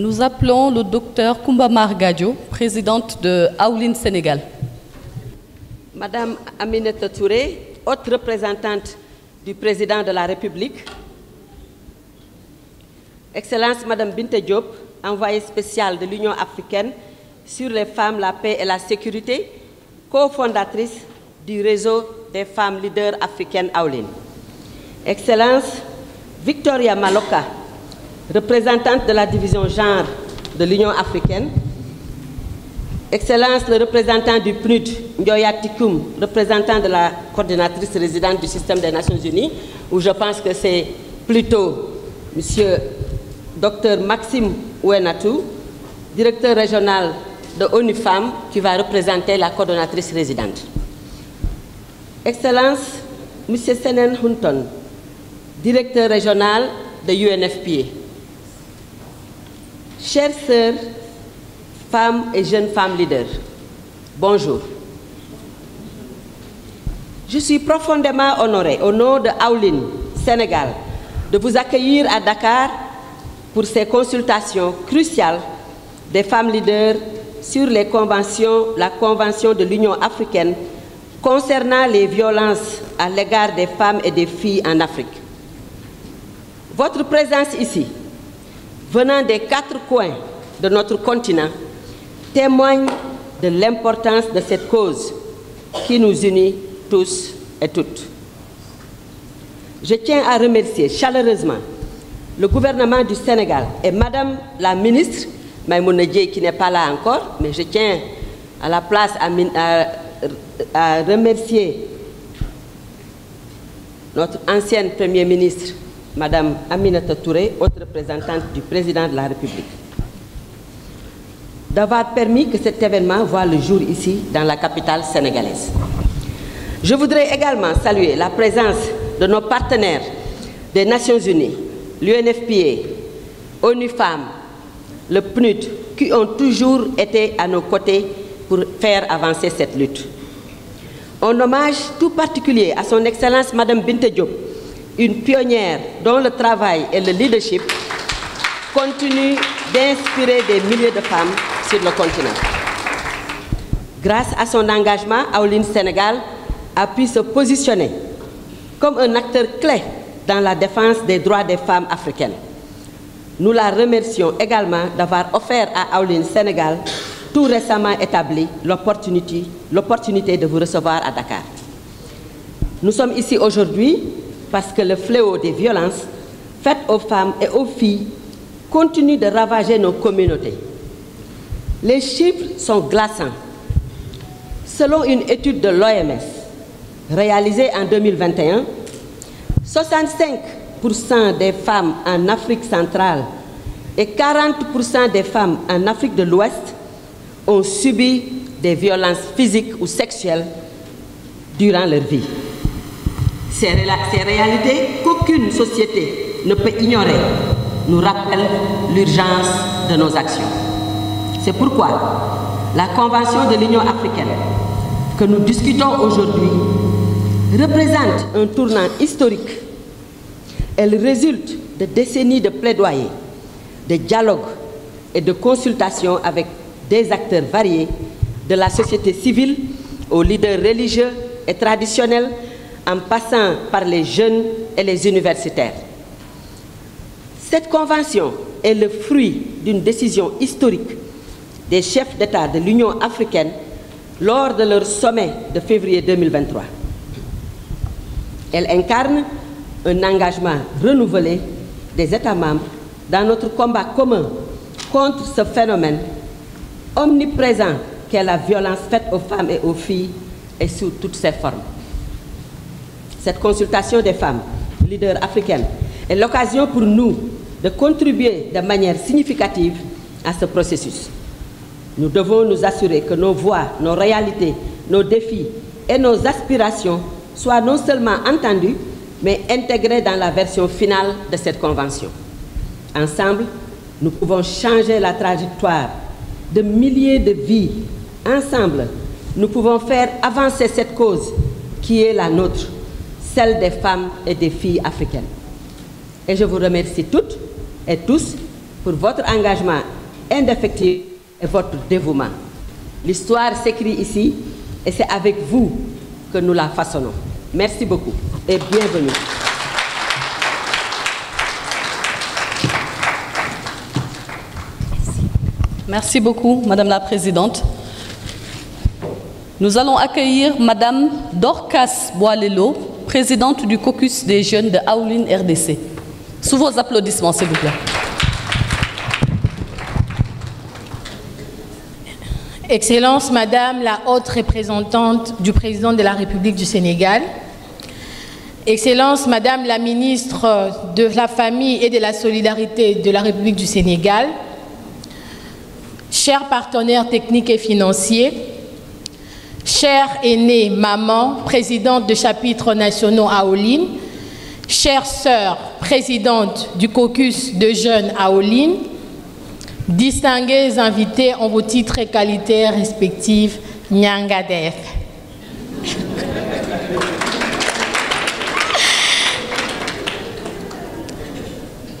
nous appelons le docteur Koumba Margadio, présidente de Aoulin Sénégal. Madame Aminata Touré, haute représentante du président de la République. Excellence Madame Binta Diop, envoyée spéciale de l'Union africaine sur les femmes, la paix et la sécurité, cofondatrice du réseau des femmes leaders africaines Aoulin. Excellence Victoria Maloka, représentante de la division genre de l'Union africaine. Excellence le représentant du PNUD, Ndioya Tikoum, représentant de la coordinatrice résidente du système des Nations Unies, où je pense que c'est plutôt Monsieur Dr Maxime Ouenatou, directeur régional de ONU Femmes, qui va représenter la coordonnatrice résidente. Excellence Monsieur Senen Hunton, directeur régional de UNFPA. Chères sœurs, femmes et jeunes femmes leaders, bonjour. Je suis profondément honorée, au nom de Aoulin, Sénégal, de vous accueillir à Dakar pour ces consultations cruciales des femmes leaders sur la Convention de l'Union africaine concernant les violences à l'égard des femmes et des filles en Afrique. Votre présence ici, venant des 4 coins de notre continent, témoigne de l'importance de cette cause qui nous unit tous et toutes. Je tiens à remercier chaleureusement le gouvernement du Sénégal et Madame la ministre, Maïmouna Dièye qui n'est pas là encore, mais je tiens à la place à remercier notre ancienne Premier ministre, Madame Aminata Touré, haute représentante du président de la République, d'avoir permis que cet événement voie le jour ici, dans la capitale sénégalaise. Je voudrais également saluer la présence de nos partenaires des Nations Unies, l'UNFPA, ONU Femmes, le PNUD, qui ont toujours été à nos côtés pour faire avancer cette lutte. Un hommage tout particulier à son Excellence Madame Binta Diop, une pionnière dont le travail et le leadership continuent d'inspirer des milliers de femmes sur le continent. Grâce à son engagement, Aoulin Sénégal a pu se positionner comme un acteur clé dans la défense des droits des femmes africaines. Nous la remercions également d'avoir offert à Aoulin Sénégal, tout récemment établi, l'opportunité de vous recevoir à Dakar. Nous sommes ici aujourd'hui parce que le fléau des violences faites aux femmes et aux filles continue de ravager nos communautés. Les chiffres sont glaçants. Selon une étude de l'OMS réalisée en 2021, 65% des femmes en Afrique centrale et 40% des femmes en Afrique de l'Ouest ont subi des violences physiques ou sexuelles durant leur vie. Ces réalités qu'aucune société ne peut ignorer nous rappellent l'urgence de nos actions. C'est pourquoi la Convention de l'Union africaine que nous discutons aujourd'hui représente un tournant historique. Elle résulte de décennies de plaidoyer, de dialogue et de consultations avec des acteurs variés, de la société civile aux leaders religieux et traditionnels, en passant par les jeunes et les universitaires. Cette convention est le fruit d'une décision historique des chefs d'État de l'Union africaine lors de leur sommet de février 2023. Elle incarne un engagement renouvelé des États membres dans notre combat commun contre ce phénomène omniprésent qu'est la violence faite aux femmes et aux filles et sous toutes ses formes. Cette consultation des femmes, leaders africaines, est l'occasion pour nous de contribuer de manière significative à ce processus. Nous devons nous assurer que nos voix, nos réalités, nos défis et nos aspirations soient non seulement entendus, mais intégrés dans la version finale de cette convention. Ensemble, nous pouvons changer la trajectoire de milliers de vies. Ensemble, nous pouvons faire avancer cette cause qui est la nôtre, celle des femmes et des filles africaines. Et je vous remercie toutes et tous pour votre engagement indéfectible et votre dévouement. L'histoire s'écrit ici et c'est avec vous que nous la façonnons. Merci beaucoup et bienvenue. Merci beaucoup, Madame la Présidente. Nous allons accueillir Madame Dorcas Boalelo, présidente du caucus des jeunes de Aoline RDC. Sous vos applaudissements, s'il vous plaît. Excellence, Madame la haute représentante du président de la République du Sénégal, Excellence, Madame la ministre de la Famille et de la Solidarité de la République du Sénégal, chers partenaires techniques et financiers, chère aînée maman, présidente de chapitres nationaux à Aoline, chère sœur, présidente du caucus de jeunes à Aoline, distingués invités en vos titres et qualités respectifs, Nyangadef.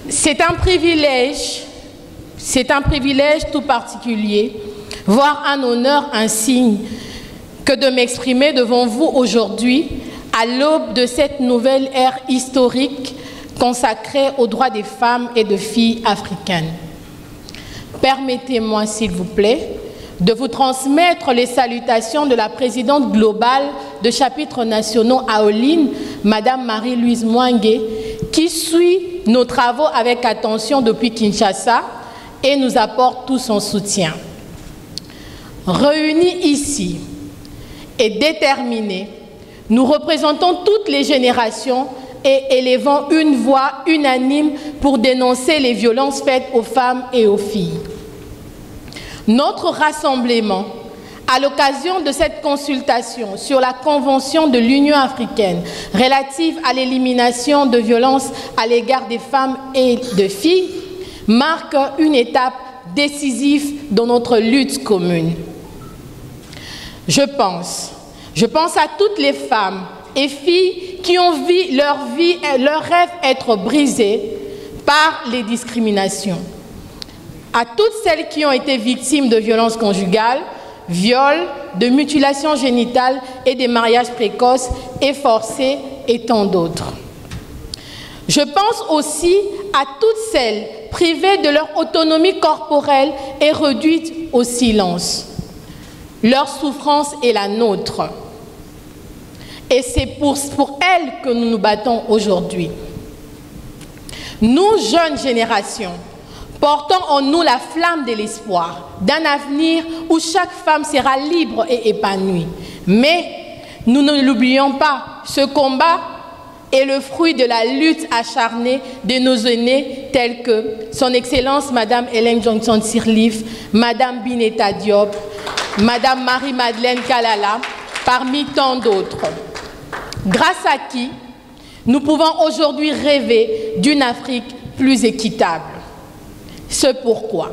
C'est un privilège tout particulier, voire un honneur, un signe, que de m'exprimer devant vous aujourd'hui à l'aube de cette nouvelle ère historique consacrée aux droits des femmes et de filles africaines. Permettez-moi, s'il vous plaît, de vous transmettre les salutations de la présidente globale de chapitres nationaux à Aoline, Madame Marie-Louise Mwangue, qui suit nos travaux avec attention depuis Kinshasa et nous apporte tout son soutien. Réunis ici et déterminés, nous représentons toutes les générations et élevons une voix unanime pour dénoncer les violences faites aux femmes et aux filles. Notre rassemblement, à l'occasion de cette consultation sur la Convention de l'Union africaine relative à l'élimination de violences à l'égard des femmes et des filles, marque une étape décisive dans notre lutte commune. Je pense à toutes les femmes et filles qui ont vu leur rêve être brisé par les discriminations. À toutes celles qui ont été victimes de violences conjugales, viols, de mutilations génitales et des mariages précoces et forcés et tant d'autres. Je pense aussi à toutes celles privées de leur autonomie corporelle et réduites au silence. Leur souffrance est la nôtre. Et c'est pour elles que nous nous battons aujourd'hui. Nous, jeunes générations, portons en nous la flamme de l'espoir d'un avenir où chaque femme sera libre et épanouie. Mais nous ne l'oublions pas, ce combat est le fruit de la lutte acharnée de nos aînés tels que Son Excellence Madame Hélène Johnson Sirleaf, Madame Bineta Diop, Madame Marie-Madeleine Kalala, parmi tant d'autres. Grâce à qui nous pouvons aujourd'hui rêver d'une Afrique plus équitable. C'est pourquoi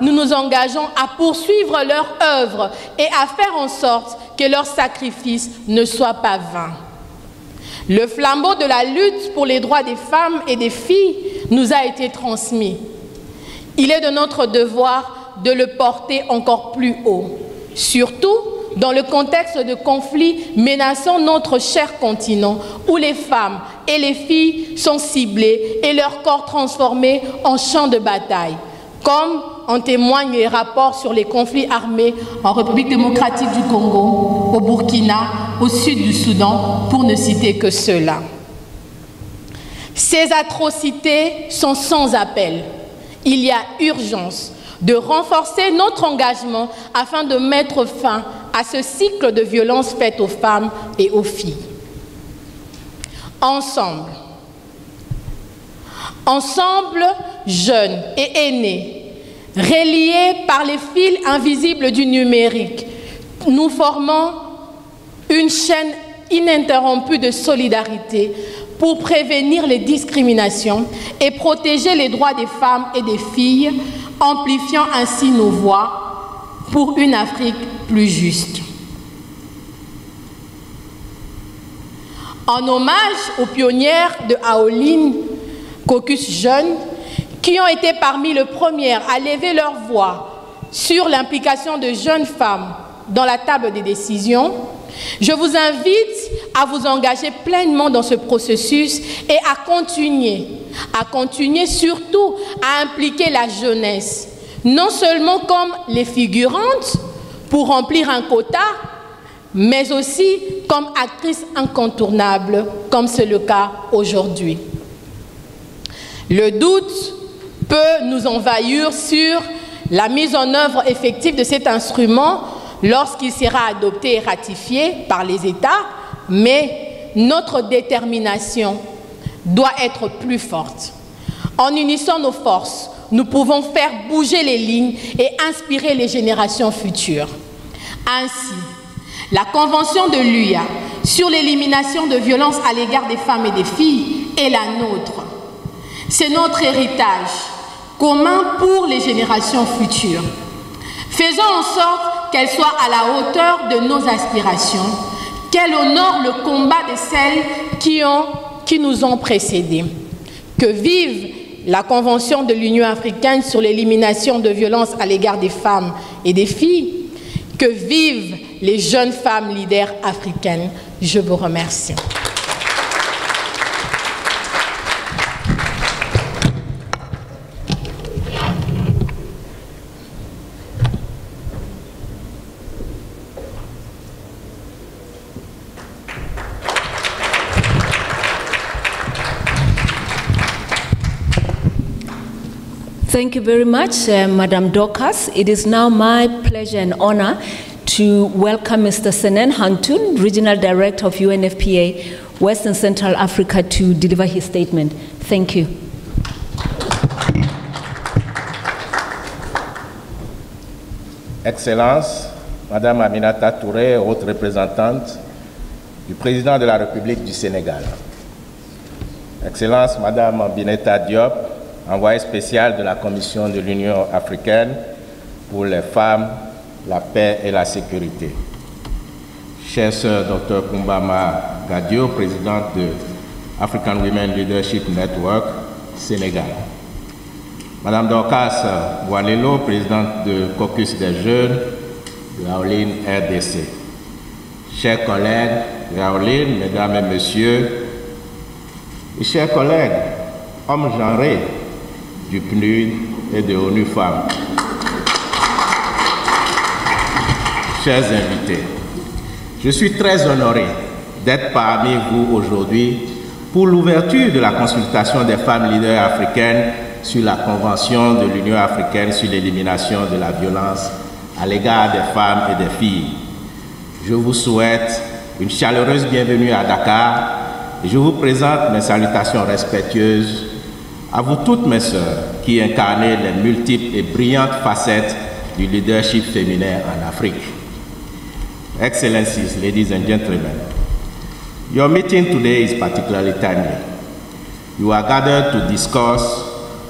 nous nous engageons à poursuivre leur œuvre et à faire en sorte que leur sacrifice ne soit pas vain. Le flambeau de la lutte pour les droits des femmes et des filles nous a été transmis. Il est de notre devoir de le porter encore plus haut, surtout dans le contexte de conflits menaçant notre cher continent, où les femmes et les filles sont ciblées et leur corps transformés en champ de bataille, comme en témoignent les rapports sur les conflits armés en République démocratique du Congo, au Burkina, au sud du Soudan, pour ne citer que ceux-là. Ces atrocités sont sans appel. Il y a urgence de renforcer notre engagement afin de mettre fin à ce cycle de violences faites aux femmes et aux filles. Ensemble, jeunes et aînés, reliés par les fils invisibles du numérique, nous formons une chaîne ininterrompue de solidarité pour prévenir les discriminations et protéger les droits des femmes et des filles, amplifiant ainsi nos voix pour une Afrique plus juste. En hommage aux pionnières de Aoline, caucus jeune, qui ont été parmi les premières à lever leur voix sur l'implication de jeunes femmes dans la table des décisions, je vous invite à vous engager pleinement dans ce processus et à continuer surtout à impliquer la jeunesse, non seulement comme les figurantes pour remplir un quota, mais aussi comme actrices incontournables, comme c'est le cas aujourd'hui. Le doute peut nous envahir sur la mise en œuvre effective de cet instrument lorsqu'il sera adopté et ratifié par les États, mais notre détermination doit être plus forte. En unissant nos forces, nous pouvons faire bouger les lignes et inspirer les générations futures. Ainsi, la Convention de l'UIA sur l'élimination de violences à l'égard des femmes et des filles est la nôtre. C'est notre héritage commun pour les générations futures. Faisons en sorte qu'elle soit à la hauteur de nos aspirations, qu'elle honore le combat de celles qui nous ont précédés. Que vive la Convention de l'Union africaine sur l'élimination de violences à l'égard des femmes et des filles. Que vivent les jeunes femmes leaders africaines. Je vous remercie. Thank you very much, Madam Dorcas. It is now my pleasure and honor to welcome Mr. Senen Hantun, Regional Director of UNFPA West and Central Africa, to deliver his statement. Thank you. Excellences, Madame Aminata Touré, haute représentante du Président de la République du Sénégal. Excellences, Madame Bineta Diop, envoyée spéciale de la Commission de l'Union africaine pour les femmes, la paix et la sécurité. Chère sœur Dr Kumbama Gadio, présidente de African Women Leadership Network, Sénégal. Madame Dorcas Boalelo, présidente de Caucus des Jeunes de Aoline RDC. Chers collègues de Aoline, mesdames et messieurs, et chers collègues, hommes genrés du PNUD et de ONU Femmes. Chers invités, je suis très honoré d'être parmi vous aujourd'hui pour l'ouverture de la consultation des femmes leaders africaines sur la Convention de l'Union africaine sur l'élimination de la violence à l'égard des femmes et des filles. Je vous souhaite une chaleureuse bienvenue à Dakar et je vous présente mes salutations respectueuses à vous toutes mes sœurs qui incarnez les multiples et brillantes facettes du leadership féminin en Afrique. Excellencies, ladies and gentlemen, your meeting today is particularly timely. You are gathered to discuss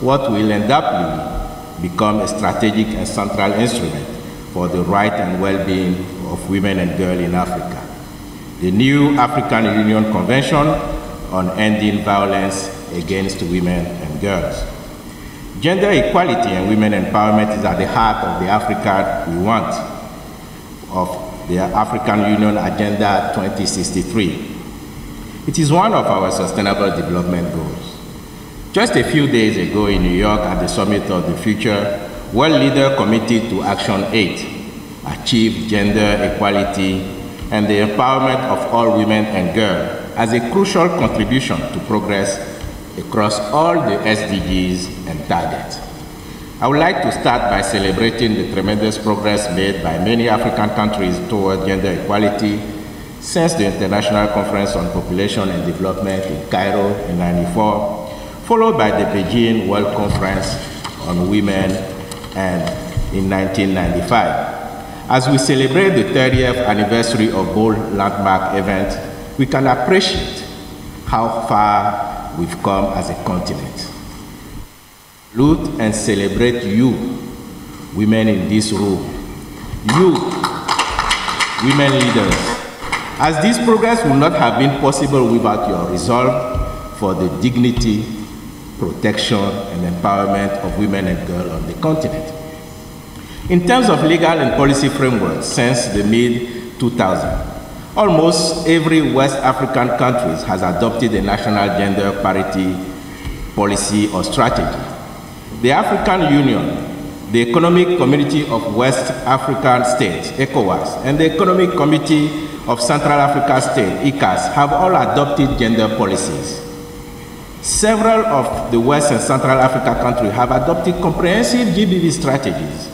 what will undoubtedly become a strategic and central instrument for the right and well-being of women and girls in Africa. The new African Union Convention on Ending Violence Against Women and Girls. Gender equality and women empowerment is at the heart of the Africa we want, of the African Union Agenda 2063. It is one of our sustainable development goals. Just a few days ago in New York at the Summit of the Future, World Leaders Committee to Action 8 achieved gender equality and the empowerment of all women and girls as a crucial contribution to progress across all the SDGs and targets. I would like to start by celebrating the tremendous progress made by many African countries toward gender equality since the International Conference on Population and Development in Cairo in 1994, followed by the Beijing World Conference on Women in 1995. As we celebrate the 30th anniversary of both landmark events, we can appreciate how far we've come as a continent. Salute and celebrate you, women in this room, you, women leaders, as this progress would not have been possible without your resolve for the dignity, protection, and empowerment of women and girls on the continent. In terms of legal and policy framework, since the mid-2000s, almost every West African country has adopted a national gender parity policy or strategy. The African Union, the Economic Community of West African States, ECOWAS, and the Economic Committee of Central African States, ECAS, have all adopted gender policies. Several of the West and Central Africa countries have adopted comprehensive GBV strategies.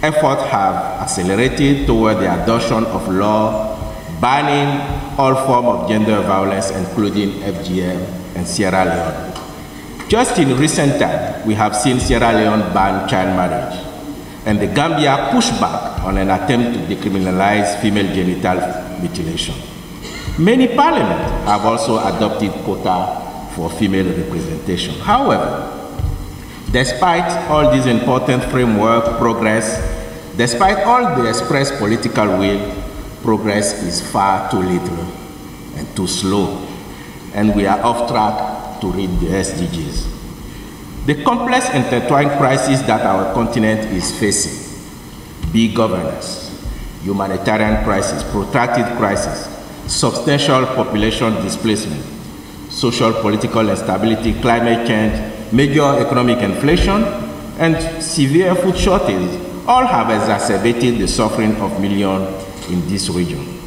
Efforts have accelerated toward the adoption of law banning all forms of gender violence, including FGM and Sierra Leone. Just in recent times, we have seen Sierra Leone ban child marriage, and the Gambia push back on an attempt to decriminalize female genital mutilation. Many parliaments have also adopted quota for female representation. However, despite all this important framework progress, despite all the expressed political will, progress is far too little and too slow, and we are off track to reach the SDGs. The complex intertwined crises that our continent is facing, be governance, humanitarian crisis, protracted crisis, substantial population displacement, social political instability, climate change, major economic inflation, and severe food shortage all have exacerbated the suffering of millions in this region.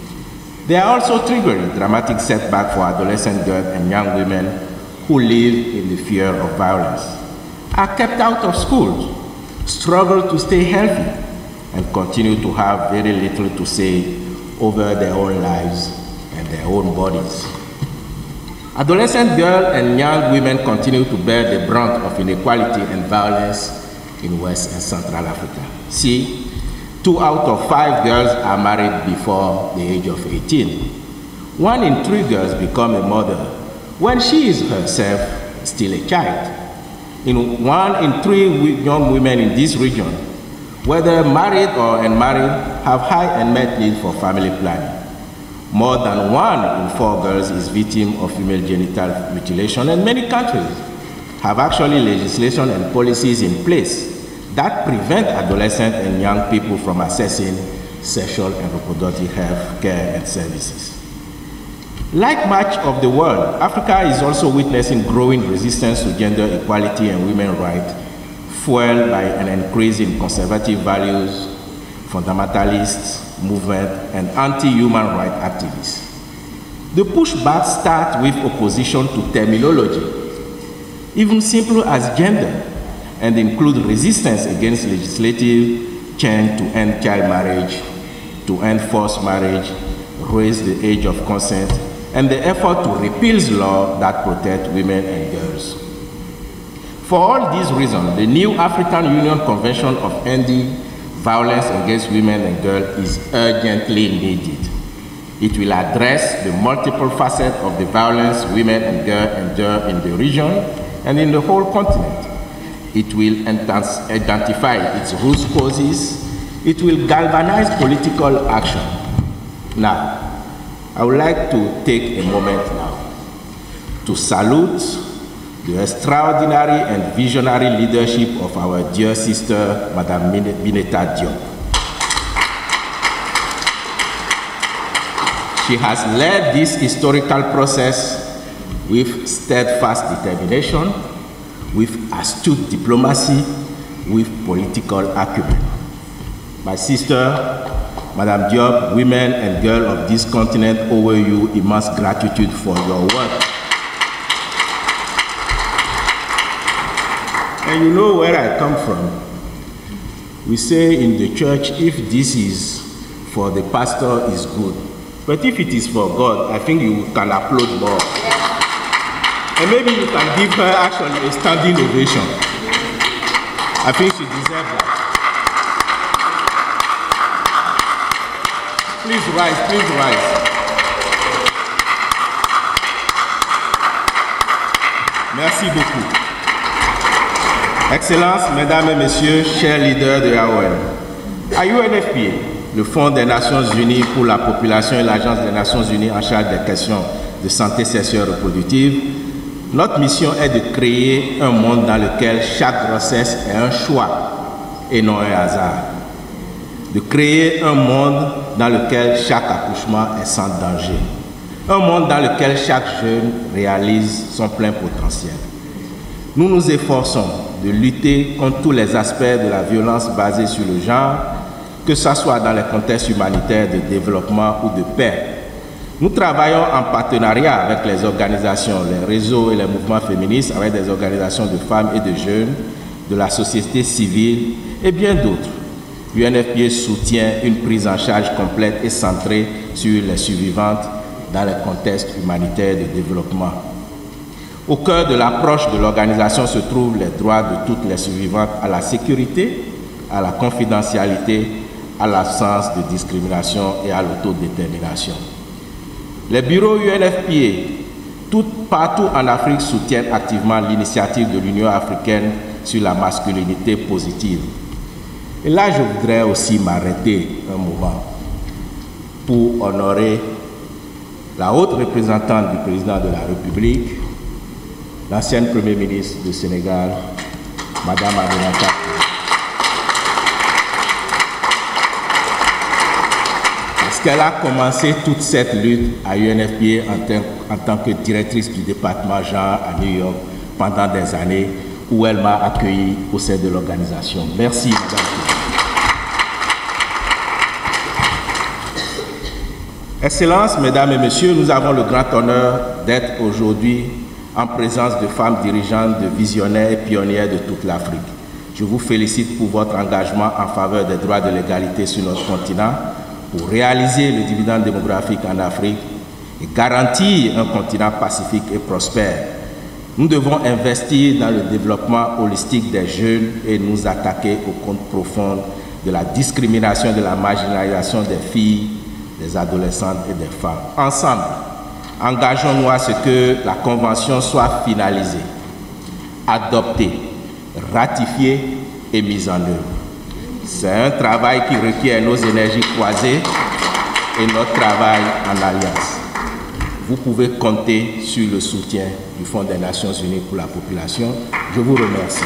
They are also triggering dramatic setbacks for adolescent girls and young women who live in the fear of violence, are kept out of schools, struggle to stay healthy, and continue to have very little to say over their own lives and their own bodies. Adolescent girls and young women continue to bear the brunt of inequality and violence in West and Central Africa. See, 2 out of 5 girls are married before the age of 18. 1 in 3 girls become a mother when she is herself still a child. 1 in 3 young women in this region, whether married or unmarried, have high unmet need for family planning. More than 1 in 4 girls is victim of female genital mutilation, and many countries have actually legislation and policies in place that prevent adolescent and young people from accessing sexual and reproductive health care and services. Like much of the world, Africa is also witnessing growing resistance to gender equality and women's rights, fueled by an increase in conservative values, fundamentalist movement, and anti-human rights activists. The pushback starts with opposition to terminology, even simple as gender, and include resistance against legislative change to end child marriage, to end forced marriage, raise the age of consent, and the effort to repeal laws that protect women and girls. For all these reasons, the new African Union Convention of Ending Violence Against Women and Girls is urgently needed. It will address the multiple facets of the violence women and girls endure in the region and in the whole continent. It will identify its root causes. It will galvanize political action. Now, I would like to take a moment now to salute the extraordinary and visionary leadership of our dear sister, Madame Bineta Diop. She has led this historical process with steadfast determination, with astute diplomacy, with political acumen. My sister, Madame Diop, women and girls of this continent owe you immense gratitude for your work. And you know where I come from. We say in the church, if this is for the pastor, is good. But if it is for God, I think you can applaud more. And maybe you can give her actually a standing ovation. I think she deserves that. Please rise, please rise. Merci beaucoup. Excellences, Mesdames et Messieurs, chers leaders de AON. À UNFPA, le Fonds des Nations Unies pour la population et l'Agence des Nations Unies en charge des questions de santé sexuelle reproductive, Notre mission est de créer un monde dans lequel chaque grossesse est un choix et non un hasard. De créer un monde dans lequel chaque accouchement est sans danger. Un monde dans lequel chaque jeune réalise son plein potentiel. Nous nous efforçons de lutter contre tous les aspects de la violence basée sur le genre, que ce soit dans les contextes humanitaires de développement ou de paix. Nous travaillons en partenariat avec les organisations, les réseaux et les mouvements féministes, avec des organisations de femmes et de jeunes, de la société civile et bien d'autres. L'UNFPA soutient une prise en charge complète et centrée sur les survivantes dans les contextes humanitaires de développement. Au cœur de l'approche de l'organisation se trouvent les droits de toutes les survivantes à la sécurité, à la confidentialité, à l'absence de discrimination et à l'autodétermination. Les bureaux UNFPA, partout en Afrique, soutiennent activement l'initiative de l'Union africaine sur la masculinité positive. Et là, je voudrais aussi m'arrêter un moment pour honorer la haute représentante du président de la République, l'ancienne Premier ministre du Sénégal, Madame Aminata. Parce qu'elle a commencé toute cette lutte à UNFPA en tant que directrice du département genre à New York pendant des années où elle m'a accueilli au sein de l'organisation. Merci, Madame. Excellences, Mesdames et Messieurs, nous avons le grand honneur d'être aujourd'hui en présence de femmes dirigeantes, de visionnaires et pionnières de toute l'Afrique. Je vous félicite pour votre engagement en faveur des droits de l'égalité sur notre continent, pour réaliser le dividende démographique en Afrique et garantir un continent pacifique et prospère. Nous devons investir dans le développement holistique des jeunes et nous attaquer aux causes profondes de la discrimination et de la marginalisation des filles, des adolescentes et des femmes. Ensemble, engageons-nous à ce que la Convention soit finalisée, adoptée, ratifiée et mise en œuvre. C'est un travail qui requiert nos énergies croisées et notre travail en alliance. Vous pouvez compter sur le soutien du Fonds des Nations Unies pour la population. Je vous remercie.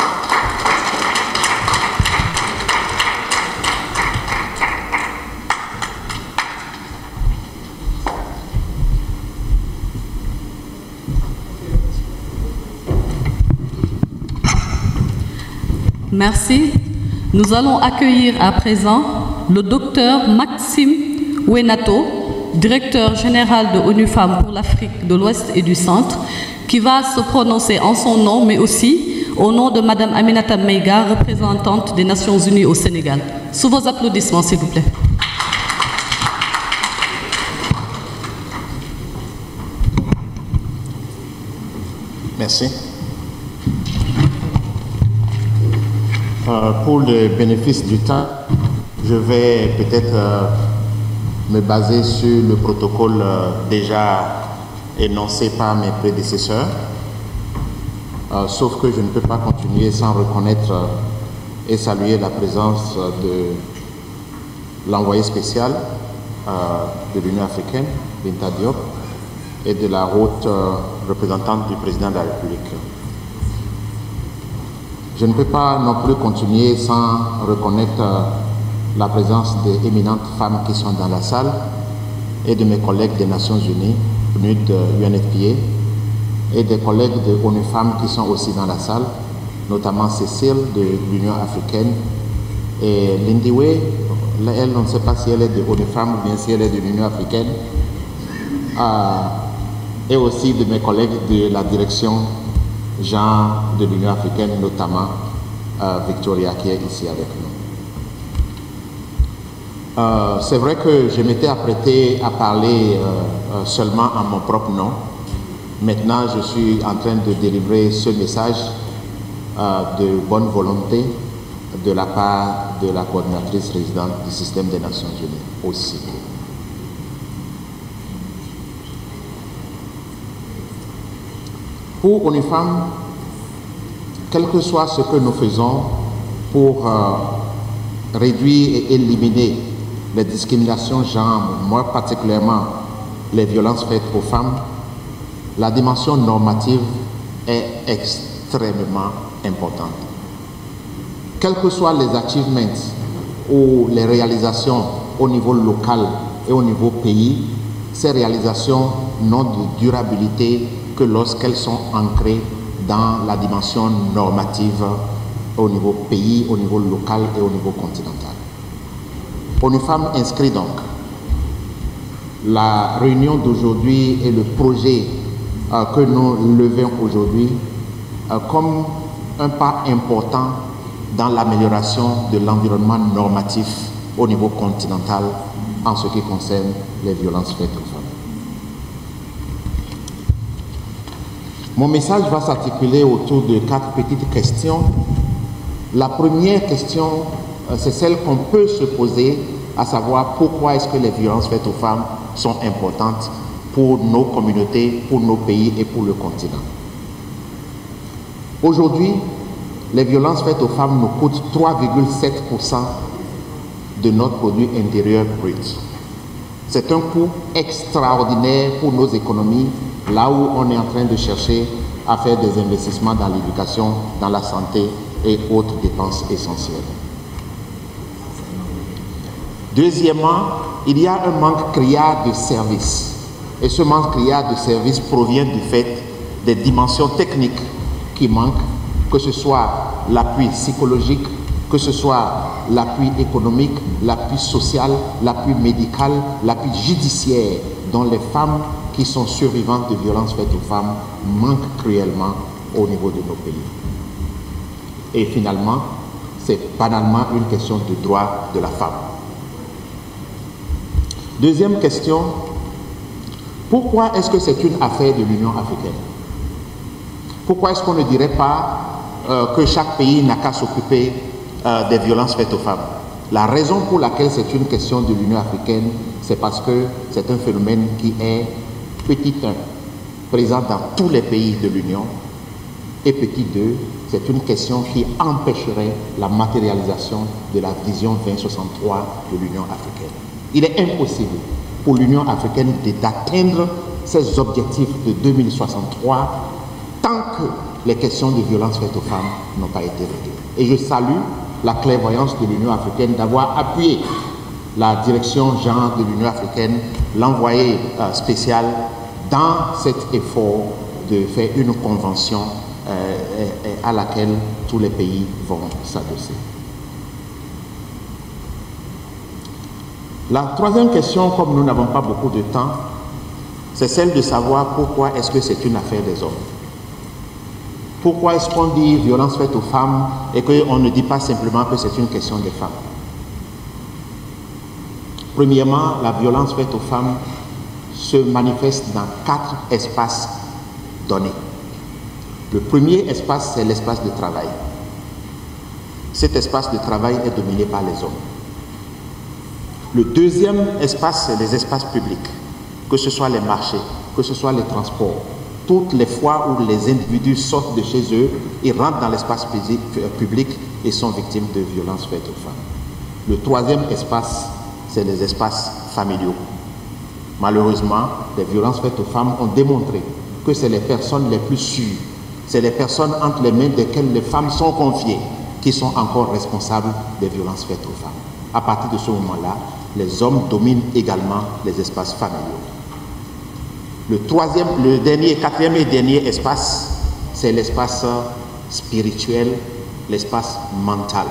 Merci. Nous allons accueillir à présent le docteur Maxime Ouenato, directeur général de ONU Femmes pour l'Afrique de l'Ouest et du Centre, qui va se prononcer en son nom, mais aussi au nom de Madame Aminata Meiga, représentante des Nations Unies au Sénégal. Sous vos applaudissements, s'il vous plaît. Merci. Pour le bénéfice du temps, je vais peut-être me baser sur le protocole déjà énoncé par mes prédécesseurs, sauf que je ne peux pas continuer sans reconnaître et saluer la présence de l'envoyé spécial de l'Union africaine, Binta Diop, et de la haute représentante du président de la République. Je ne peux pas non plus continuer sans reconnaître la présence des éminentes femmes qui sont dans la salle et de mes collègues des Nations Unies, venus de l'UNFPA, et des collègues de ONU Femmes qui sont aussi dans la salle, notamment Cécile de l'Union africaine et Lindiwe, elle, on ne sait pas si elle est de ONU Femmes ou bien si elle est de l'Union africaine, et aussi de mes collègues de la direction genre de l'Union africaine, notamment Victoria qui est ici avec nous. C'est vrai que je m'étais apprêté à parler seulement en mon propre nom. Maintenant, je suis en train de délivrer ce message de bonne volonté de la part de la coordinatrice résidente du système des Nations Unies aussi. Pour ONU Femmes, quel que soit ce que nous faisons pour réduire et éliminer les discriminations genre, moi particulièrement les violences faites aux femmes, la dimension normative est extrêmement importante. Quels que soient les achievements ou les réalisations au niveau local et au niveau pays, ces réalisations n'ont de durabilité que lorsqu'elles sont ancrées dans la dimension normative au niveau pays, au niveau local et au niveau continental. ONU Femmes inscrit donc la réunion d'aujourd'hui et le projet que nous levons aujourd'hui comme un pas important dans l'amélioration de l'environnement normatif au niveau continental en ce qui concerne les violences faites aux femmes. Mon message va s'articuler autour de 4 petites questions. La première question, c'est celle qu'on peut se poser, à savoir pourquoi est-ce que les violences faites aux femmes sont importantes pour nos communautés, pour nos pays et pour le continent. Aujourd'hui, les violences faites aux femmes nous coûtent 3,7% de notre produit intérieur brut. C'est un coût extraordinaire pour nos économies, là où on est en train de chercher à faire des investissements dans l'éducation, dans la santé et autres dépenses essentielles. Deuxièmement, il y a un manque criard de services. Et ce manque criard de services provient du fait des dimensions techniques qui manquent, que ce soit l'appui psychologique, que ce soit l'appui économique, l'appui social, l'appui médical, l'appui judiciaire, dont les femmes qui sont survivantes de violences faites aux femmes manquent cruellement au niveau de nos pays. Et finalement, c'est banalement une question de droit de la femme. Deuxième question, pourquoi est-ce que c'est une affaire de l'Union africaine? Pourquoi est-ce qu'on ne dirait pas que chaque pays n'a qu'à s'occuper des violences faites aux femmes? La raison pour laquelle c'est une question de l'Union africaine, c'est parce que c'est un phénomène qui est petit 1, présent dans tous les pays de l'Union, et petit 2, c'est une question qui empêcherait la matérialisation de la vision 2063 de l'Union africaine. Il est impossible pour l'Union africaine d'atteindre ses objectifs de 2063 tant que les questions de violences faites aux femmes n'ont pas été réglées. Et je salue la clairvoyance de l'Union africaine d'avoir appuyé la direction genre de l'Union africaine, l'envoyé spécial, dans cet effort de faire une convention à laquelle tous les pays vont s'adosser. La troisième question, comme nous n'avons pas beaucoup de temps, c'est celle de savoir pourquoi est-ce que c'est une affaire des hommes. Pourquoi est-ce qu'on dit violence faite aux femmes et qu'on ne dit pas simplement que c'est une question des femmes? Premièrement, la violence faite aux femmes se manifeste dans 4 espaces donnés. Le premier espace, c'est l'espace de travail. Cet espace de travail est dominé par les hommes. Le deuxième espace, c'est les espaces publics, que ce soit les marchés, que ce soit les transports. Toutes les fois où les individus sortent de chez eux, ils rentrent dans l'espace public et sont victimes de violences faites aux femmes. Le troisième espace, c'est les espaces familiaux. Malheureusement, les violences faites aux femmes ont démontré que c'est les personnes les plus sûres, c'est les personnes entre les mains desquelles les femmes sont confiées qui sont encore responsables des violences faites aux femmes. À partir de ce moment-là, les hommes dominent également les espaces familiaux. Le quatrième et dernier espace, c'est l'espace spirituel, l'espace mental.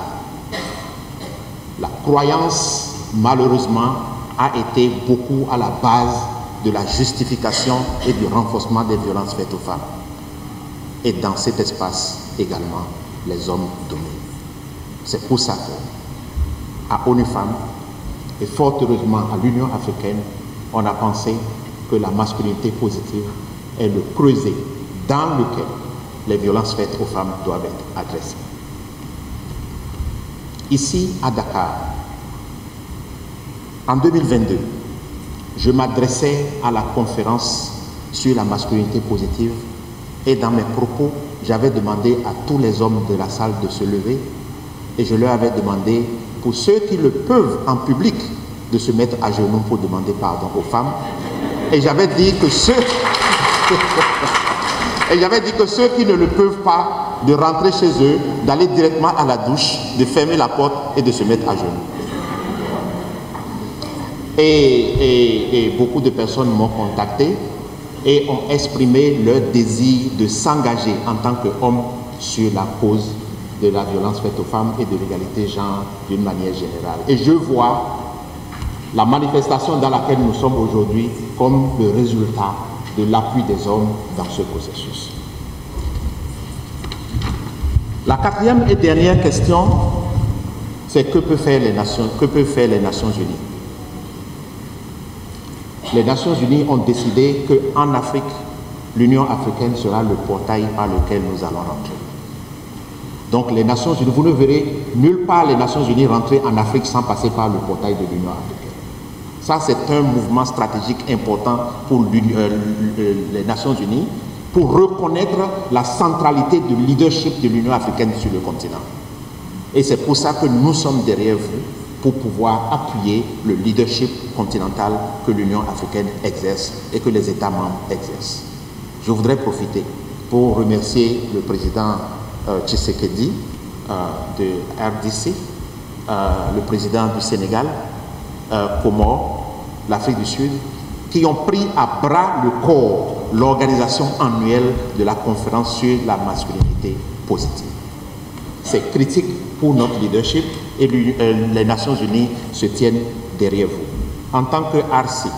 La croyance, malheureusement, a été beaucoup à la base de la justification et du renforcement des violences faites aux femmes. Et dans cet espace également, les hommes dominent. C'est pour ça qu'à ONU Femmes, et fort heureusement à l'Union africaine, on a pensé que la masculinité positive est le creuset dans lequel les violences faites aux femmes doivent être adressées. Ici, à Dakar, en 2022, je m'adressais à la conférence sur la masculinité positive et dans mes propos, j'avais demandé à tous les hommes de la salle de se lever et je leur avais demandé, pour ceux qui le peuvent en public, de se mettre à genoux pour demander pardon aux femmes. Et j'avais dit que ceux Et j'avais dit que ceux qui ne le peuvent pas, de rentrer chez eux, d'aller directement à la douche, de fermer la porte et de se mettre à genoux. Et beaucoup de personnes m'ont contacté et ont exprimé leur désir de s'engager en tant qu'homme sur la cause de la violence faite aux femmes et de l'égalité genre d'une manière générale. Et je vois la manifestation dans laquelle nous sommes aujourd'hui comme le résultat de l'appui des hommes dans ce processus. La quatrième et dernière question, c'est que peuvent faire les Nations Unies? Les Nations Unies ont décidé qu'en Afrique, l'Union africaine sera le portail par lequel nous allons rentrer. Donc les Nations Unies, vous ne verrez nulle part les Nations Unies rentrer en Afrique sans passer par le portail de l'Union africaine. Ça, c'est un mouvement stratégique important pour les Nations Unies, pour reconnaître la centralité du leadership de l'Union africaine sur le continent. Et c'est pour ça que nous sommes derrière vous, pour pouvoir appuyer le leadership continental que l'Union africaine exerce et que les États membres exercent. Je voudrais profiter pour remercier le président Tshisekedi de RDC, le président du Sénégal, Comores, l'Afrique du Sud, qui ont pris à bras le corps l'organisation annuelle de la conférence sur la masculinité positive. C'est critique pour notre leadership et les Nations Unies se tiennent derrière vous. En tant que RC,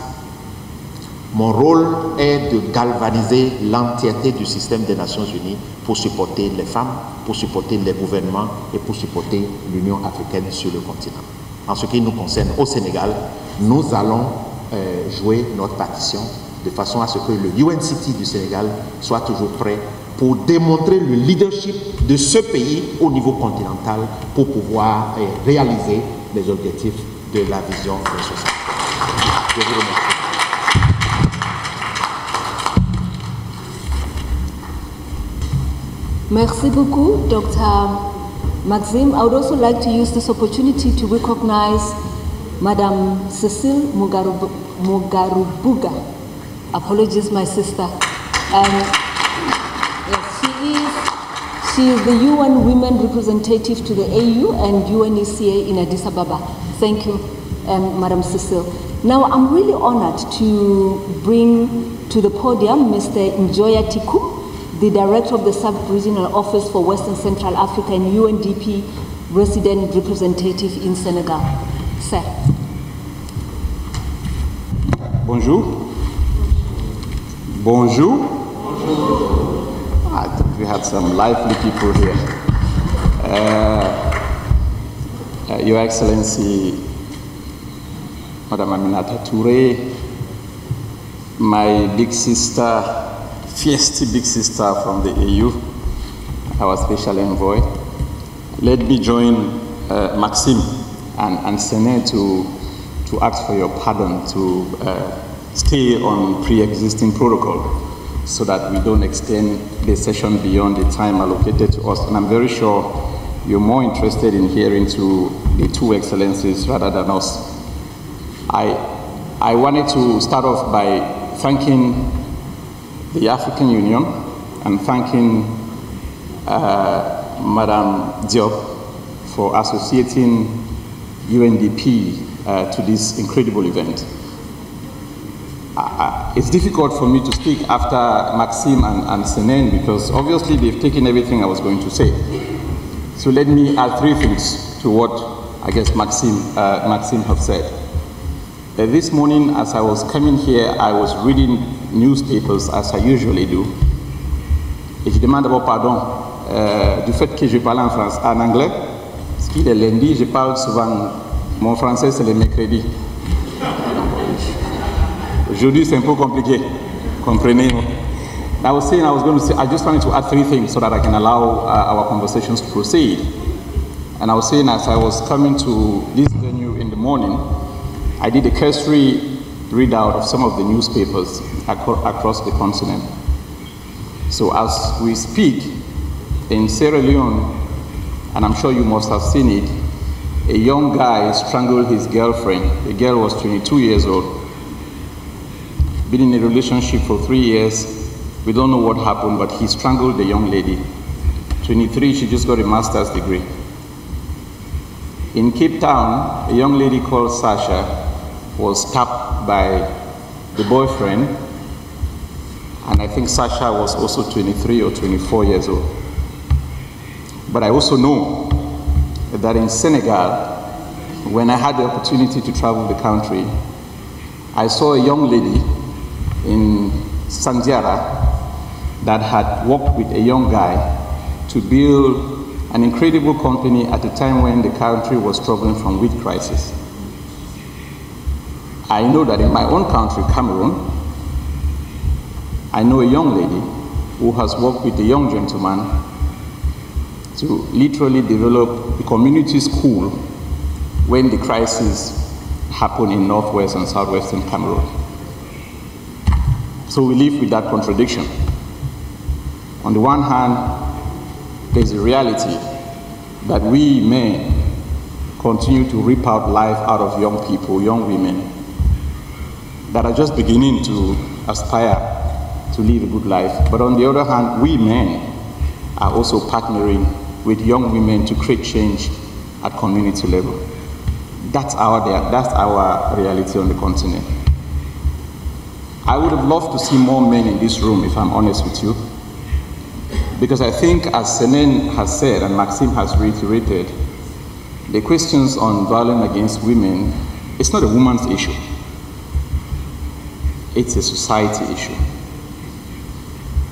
mon rôle est de galvaniser l'entièreté du système des Nations Unies pour supporter les femmes, pour supporter les gouvernements et pour supporter l'Union africaine sur le continent. En ce qui nous concerne au Sénégal, nous allons jouer notre partition de façon à ce que le UNCT du Sénégal soit toujours prêt pour démontrer le leadership de ce pays au niveau continental pour pouvoir réaliser les objectifs de la vision de société. Je vous remercie. Merci beaucoup, Dr. Maxime. I would also like to use this opportunity to recognize Madam Cecile Mugarubuga. Apologies, my sister. Yes, she is the UN Women Representative to the AU and UNECA in Addis Ababa. Thank you, Madam Cecile. Now, I'm really honored to bring to the podium Mr. Njoya Tiku, the Director of the Sub-Regional Office for Western Central Africa and UNDP Resident Representative in Senegal. Sir. Bonjour. Bonjour. I think we had some lively people here. Your Excellency, Madame Aminata Touré, my big sister, feisty big sister from the AU, our special envoy. Let me join Maxime and Sene to ask for your pardon to stay on pre-existing protocol so that we don't extend the session beyond the time allocated to us. And I'm very sure you're more interested in hearing to the two excellencies rather than us. I wanted to start off by thanking the African Union and thanking Madame Diop for associating UNDP to this incredible event. It's difficult for me to speak after Maxime and Senen because obviously they've taken everything I was going to say. So let me add three things to what I guess Maxime have said. This morning as I was coming here, I was reading newspapers as I usually do. Et je demande d'abord pardon du fait que je parle en anglais, parce qu'il est lundi, je parle souvent, mon français c'est le mercredi. Aujourd'hui c'est un peu compliqué, comprenez. I was saying, I just wanted to add three things so that I can allow our conversations to proceed. And I was saying as I was coming to this venue in the morning, I did a cursory readout of some of the newspapers across the continent. So as we speak, in Sierra Leone, and I'm sure you must have seen it, a young guy strangled his girlfriend. The girl was 22 years old. Been in a relationship for 3 years We don't know what happened, but he strangled the young lady. 23, she just got a master's degree. In Cape Town, a young lady called Sasha was stabbed by the boyfriend, and I think Sasha was also 23 or 24 years old. But I also know that in Senegal, when I had the opportunity to travel the country, I saw a young lady in Sandiara that had worked with a young guy to build an incredible company at a time when the country was struggling from wheat crisis. I know that in my own country, Cameroon, I know a young lady who has worked with a young gentleman to literally develop a community school when the crisis happened in northwest and southwestern Cameroon. So we live with that contradiction. On the one hand, there's a reality that we men continue to rip out life out of young people, young women, that are just beginning to aspire to live a good life. But on the other hand, we men are also partnering with young women to create change at community level. That's our reality on the continent. I would have loved to see more men in this room, if I'm honest with you, because I think, as Senen has said and Maxime has reiterated, the questions on violence against women, it's not a woman's issue. It's a society issue.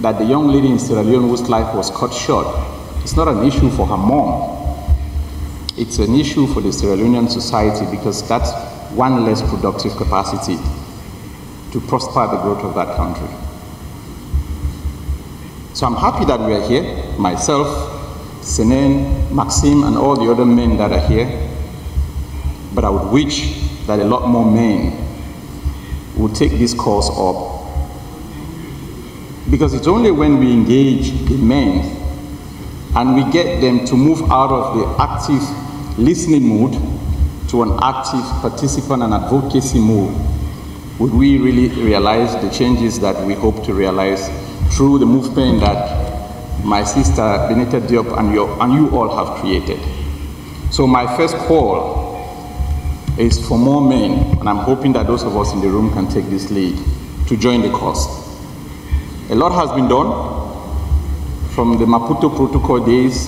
That the young lady in Sierra Leone whose life was cut short, it's not an issue for her mom. It's an issue for the Sierra Leonean society, because that's one less productive capacity to prosper the growth of that country. So I'm happy that we are here, myself, Senen, Maxime, and all the other men that are here. But I would wish that a lot more men would take this cause up. Because it's only when we engage the men and we get them to move out of the active listening mood to an active participant and advocacy mood would we really realize the changes that we hope to realize through the movement that my sister Benita Diop and you all have created. So my first call is for more men, and I'm hoping that those of us in the room can take this lead to join the cause. A lot has been done, from the Maputo Protocol days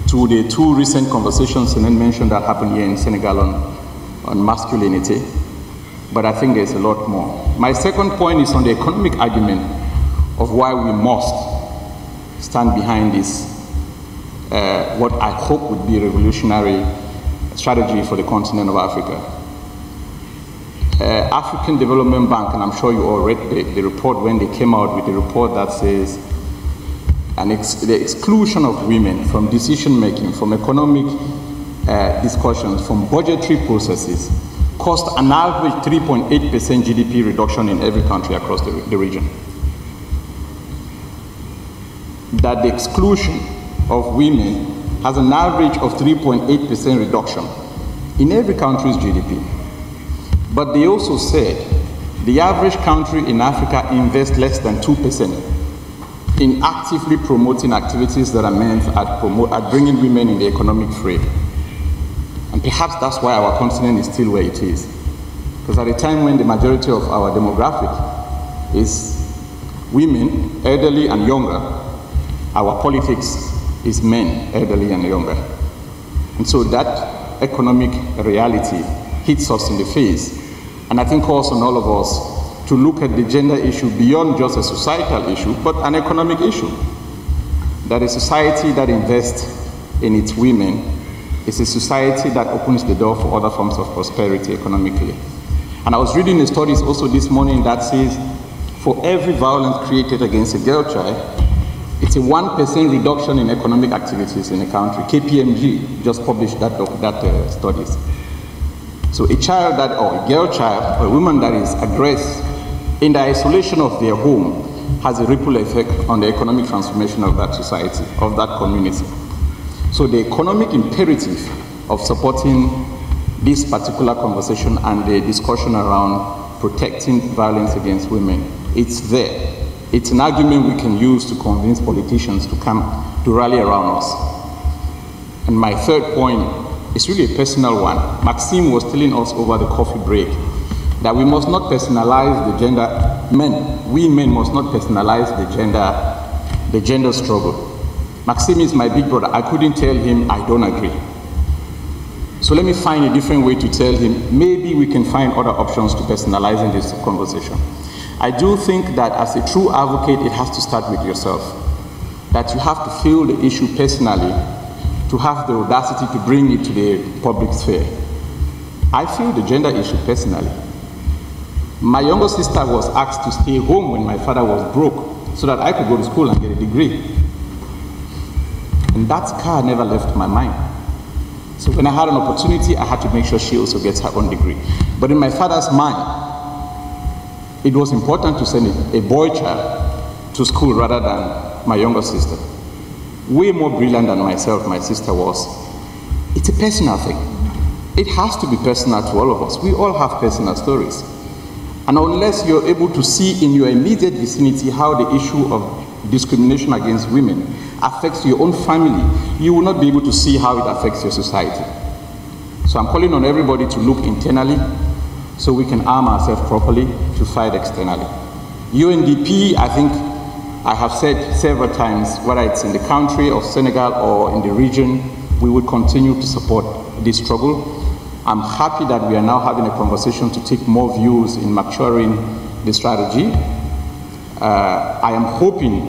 to the two recent conversations Senen mentioned that happened here in Senegal on masculinity, but I think there's a lot more. My second point is on the economic argument of why we must stand behind this, what I hope would be a revolutionary strategy for the continent of Africa. African Development Bank, and I'm sure you all read the report when they came out with the report that says the exclusion of women from decision making, from economic discussions, from budgetary processes, cost an average 3.8% GDP reduction in every country across the region. That the exclusion of women has an average of 3.8% reduction in every country's GDP. But they also said the average country in Africa invests less than 2% in actively promoting activities that are meant at bringing women in the economic fray. And perhaps that's why our continent is still where it is. Because at a time when the majority of our demographic is women, elderly and younger, our politics is men, elderly and younger. And so that economic reality hits us in the face. And I think calls on all of us to look at the gender issue beyond just a societal issue, but an economic issue. That a society that invests in its women is a society that opens the door for other forms of prosperity economically. And I was reading the studies also this morning that says for every violence created against a girl child, it's a 1% reduction in economic activities in a country. KPMG just published that studies. So a child that, or a girl child, or a woman that is aggressed in the isolation of their home has a ripple effect on the economic transformation of that society, of that community. So the economic imperative of supporting this particular conversation and the discussion around protecting violence against women, it's there. It's an argument we can use to convince politicians to come to rally around us. And my third point is really a personal one. Maxime was telling us over the coffee break that we must not personalize the gender. We men must not personalize the gender struggle. Maxime is my big brother. I couldn't tell him I don't agree. So let me find a different way to tell him, maybe we can find other options to personalizing this conversation. I do think that as a true advocate, it has to start with yourself. That you have to feel the issue personally to have the audacity to bring it to the public sphere. I feel the gender issue personally. My younger sister was asked to stay home when my father was broke so that I could go to school and get a degree. And that scar never left my mind. So when I had an opportunity, I had to make sure she also gets her own degree. But in my father's mind, it was important to send a boy child to school rather than my younger sister. Way more brilliant than myself, my sister was. It's a personal thing. It has to be personal to all of us. We all have personal stories. And unless you're able to see in your immediate vicinity how the issue of discrimination against women affects your own family, you will not be able to see how it affects your society. So I'm calling on everybody to look internally so we can arm ourselves properly to fight externally. UNDP, I think I have said several times, whether it's in the country of Senegal or in the region, we will continue to support this struggle. I'm happy that we are now having a conversation to take more views in maturing the strategy. I am hoping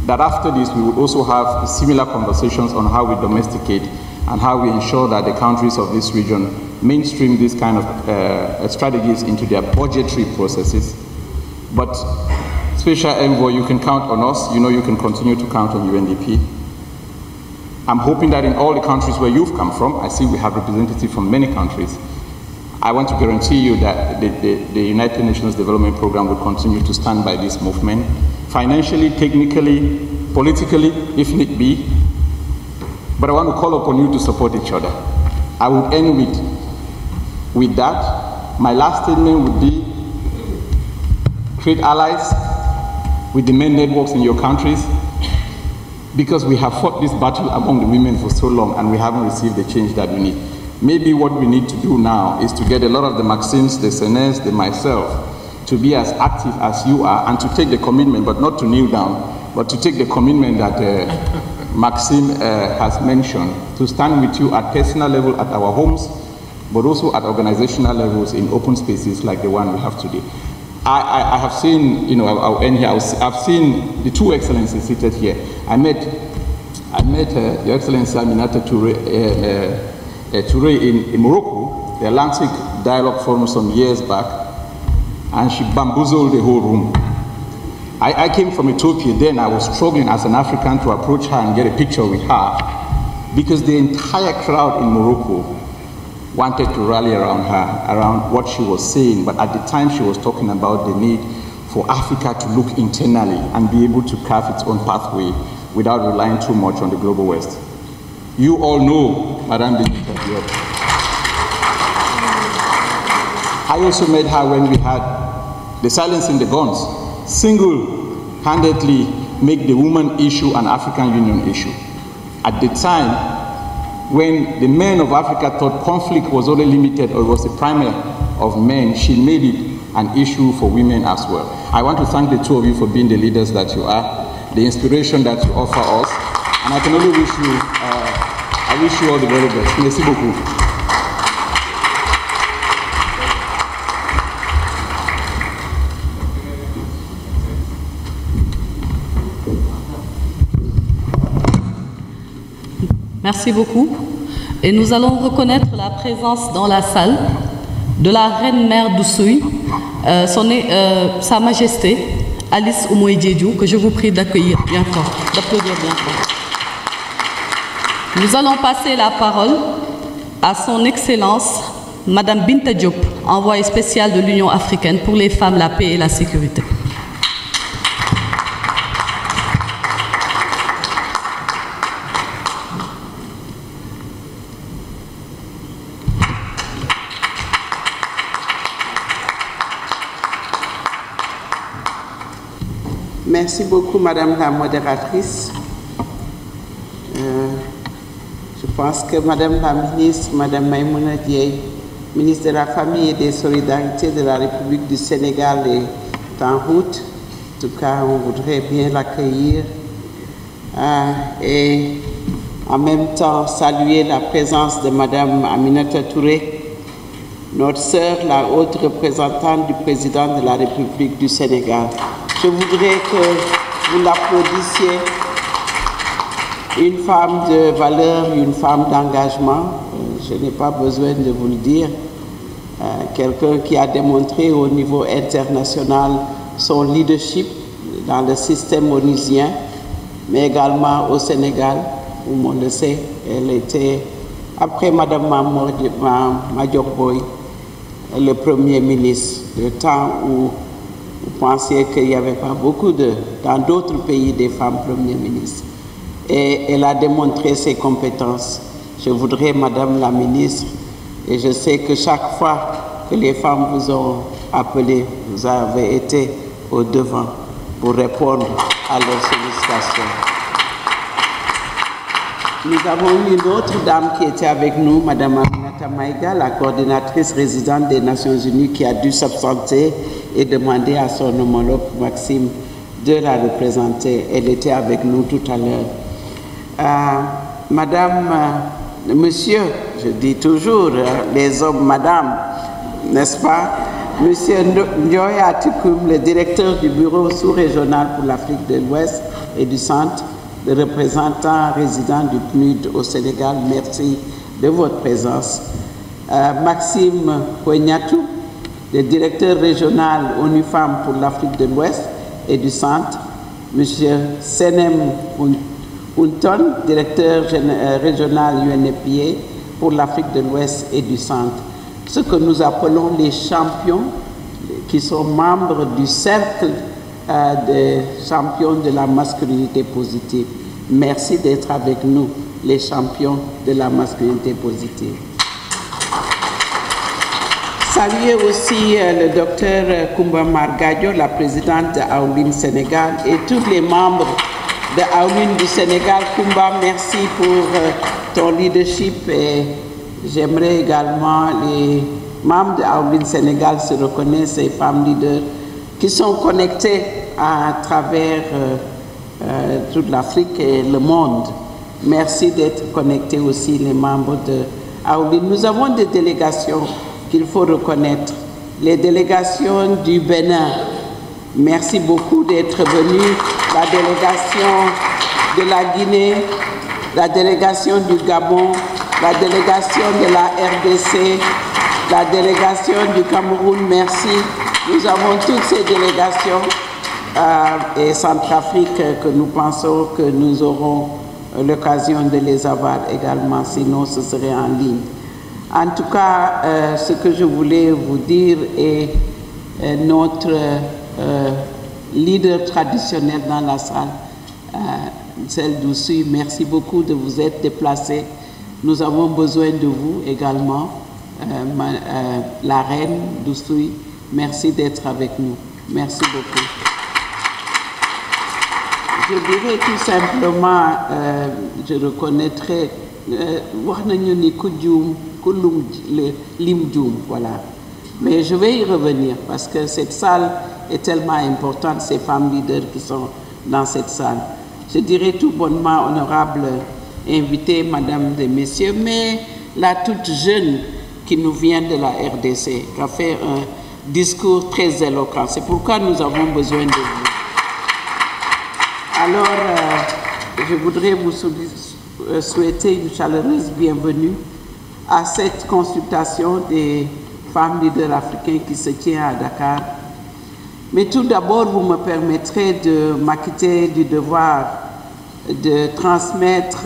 that after this, we will also have similar conversations on how we domesticate and how we ensure that the countries of this region mainstream these kind of strategies into their budgetary processes. But Special Envoy, you can count on us. You know you can continue to count on UNDP. I'm hoping that in all the countries where you've come from, I see we have representatives from many countries, I want to guarantee you that the United Nations Development Program will continue to stand by this movement, financially, technically, politically, if need be. But I want to call upon you to support each other. I would end with that. My last statement would be, create allies with the main networks in your countries, because we have fought this battle among the women for so long and we haven't received the change that we need. Maybe what we need to do now is to get a lot of the Maxims, the Senes, the myself, to be as active as you are and to take the commitment, but not to kneel down, but to take the commitment that Maxime has mentioned, to stand with you at personal level at our homes, but also at organizational levels in open spaces like the one we have today. I have seen, you know, I'll end here, I've seen the two excellencies seated here. I met Your Excellency Aminata Touré in Morocco, the Atlantic Dialogue Forum some years back, and she bamboozled the whole room. I came from Ethiopia then. I was struggling as an African to approach her and get a picture with her, because the entire crowd in Morocco wanted to rally around her, around what she was saying, but at the time she was talking about the need for Africa to look internally and be able to carve its own pathway without relying too much on the global West. You all know Madame Binta Diop. I also met her when we had the Silencing the Guns, single-handedly make the woman issue an African Union issue. At the time, when the men of Africa thought conflict was only limited or was the primary of men, she made it an issue for women as well. I want to thank the two of you for being the leaders that you are, the inspiration that you offer us, and I can only wish you, I wish you all the very best. Merci beaucoup. Merci beaucoup. Et nous allons reconnaître la présence dans la salle de la reine-mère d'Oussouye, Sa Majesté Alice Oumoué Diédiou, que je vous prie d'accueillir bien fort, d'applaudir bien fort. Nous allons passer la parole à son Excellence Madame Binta Diop, envoyée spéciale de l'Union africaine pour les femmes, la paix et la sécurité. Merci beaucoup, Madame la modératrice. Je pense que Madame la ministre, Madame Maïmouna Dièye, ministre de la Famille et des Solidarités de la République du Sénégal, est en route. En tout cas, on voudrait bien l'accueillir et en même temps saluer la présence de Madame Aminata Touré, notre sœur, la haute représentante du président de la République du Sénégal. Je voudrais que vous l'applaudissiez. Une femme de valeur, une femme d'engagement, je n'ai pas besoin de vous le dire. Quelqu'un qui a démontré au niveau international son leadership dans le système onusien, mais également au Sénégal, où on le sait, elle était, après Mme Madior Boye, le Premier ministre, le temps où vous pensiez qu'il n'y avait pas beaucoup dans d'autres pays des femmes Premiers ministres. Et elle a démontré ses compétences. Je voudrais, Madame la ministre, et je sais que chaque fois que les femmes vous ont appelé, vous avez été au devant pour répondre à leurs sollicitations. Nous avons eu une autre dame qui était avec nous, Madame Aminata Maïga, la coordinatrice résidente des Nations Unies, qui a dû s'absenter et demander à son homologue Maxime de la représenter. Elle était avec nous tout à l'heure. Monsieur, je dis toujours, les hommes, madame, n'est-ce pas? Monsieur Ndioye Atikoum, le directeur du bureau sous-régional pour l'Afrique de l'Ouest et du Centre, le représentant résident du PNUD au Sénégal, merci de votre présence. Maxime Kouegnatou, le directeur régional ONU Femmes pour l'Afrique de l'Ouest et du Centre, Monsieur Senem Hunton, directeur régional UNFPA pour l'Afrique de l'Ouest et du Centre. Ce que nous appelons les champions, qui sont membres du cercle des champions de la masculinité positive. Merci d'être avec nous, les champions de la masculinité positive. Saluer aussi le docteur Koumba Margadio, la présidente de Aoulin Sénégal, et tous les membres de Aoulin du Sénégal. Koumba, merci pour ton leadership, et j'aimerais également les membres de Aoulin Sénégal se reconnaissent, ces femmes leaders qui sont connectées à travers toute l'Afrique et le monde. Merci d'être connectés aussi, les membres de Aoulin. Nous avons des délégations qu'il faut reconnaître. Les délégations du Bénin, merci beaucoup d'être venus. La délégation de la Guinée, la délégation du Gabon, la délégation de la RDC, la délégation du Cameroun, merci. Nous avons toutes ces délégations et Centrafrique que nous pensons que nous aurons l'occasion de les avoir également, sinon ce serait en ligne. En tout cas, ce que je voulais vous dire est notre leader traditionnel dans la salle, celle d'Oussoui. Merci beaucoup de vous être déplacés. Nous avons besoin de vous également, la reine d'Oussoui. Merci d'être avec nous. Merci beaucoup. Je dirais tout simplement, je reconnaîtrai, voilà. Mais je vais y revenir parce que cette salle est tellement importante, ces femmes leaders qui sont dans cette salle. Je dirais tout bonnement, honorable invité, madame et messieurs, mais la toute jeune qui nous vient de la RDC, qui a fait un discours très éloquent. C'est pourquoi nous avons besoin de vous. Alors, je voudrais vous souhaiter une chaleureuse bienvenue à cette consultation des femmes leaders africaines qui se tient à Dakar. Mais tout d'abord, vous me permettrez de m'acquitter du devoir de transmettre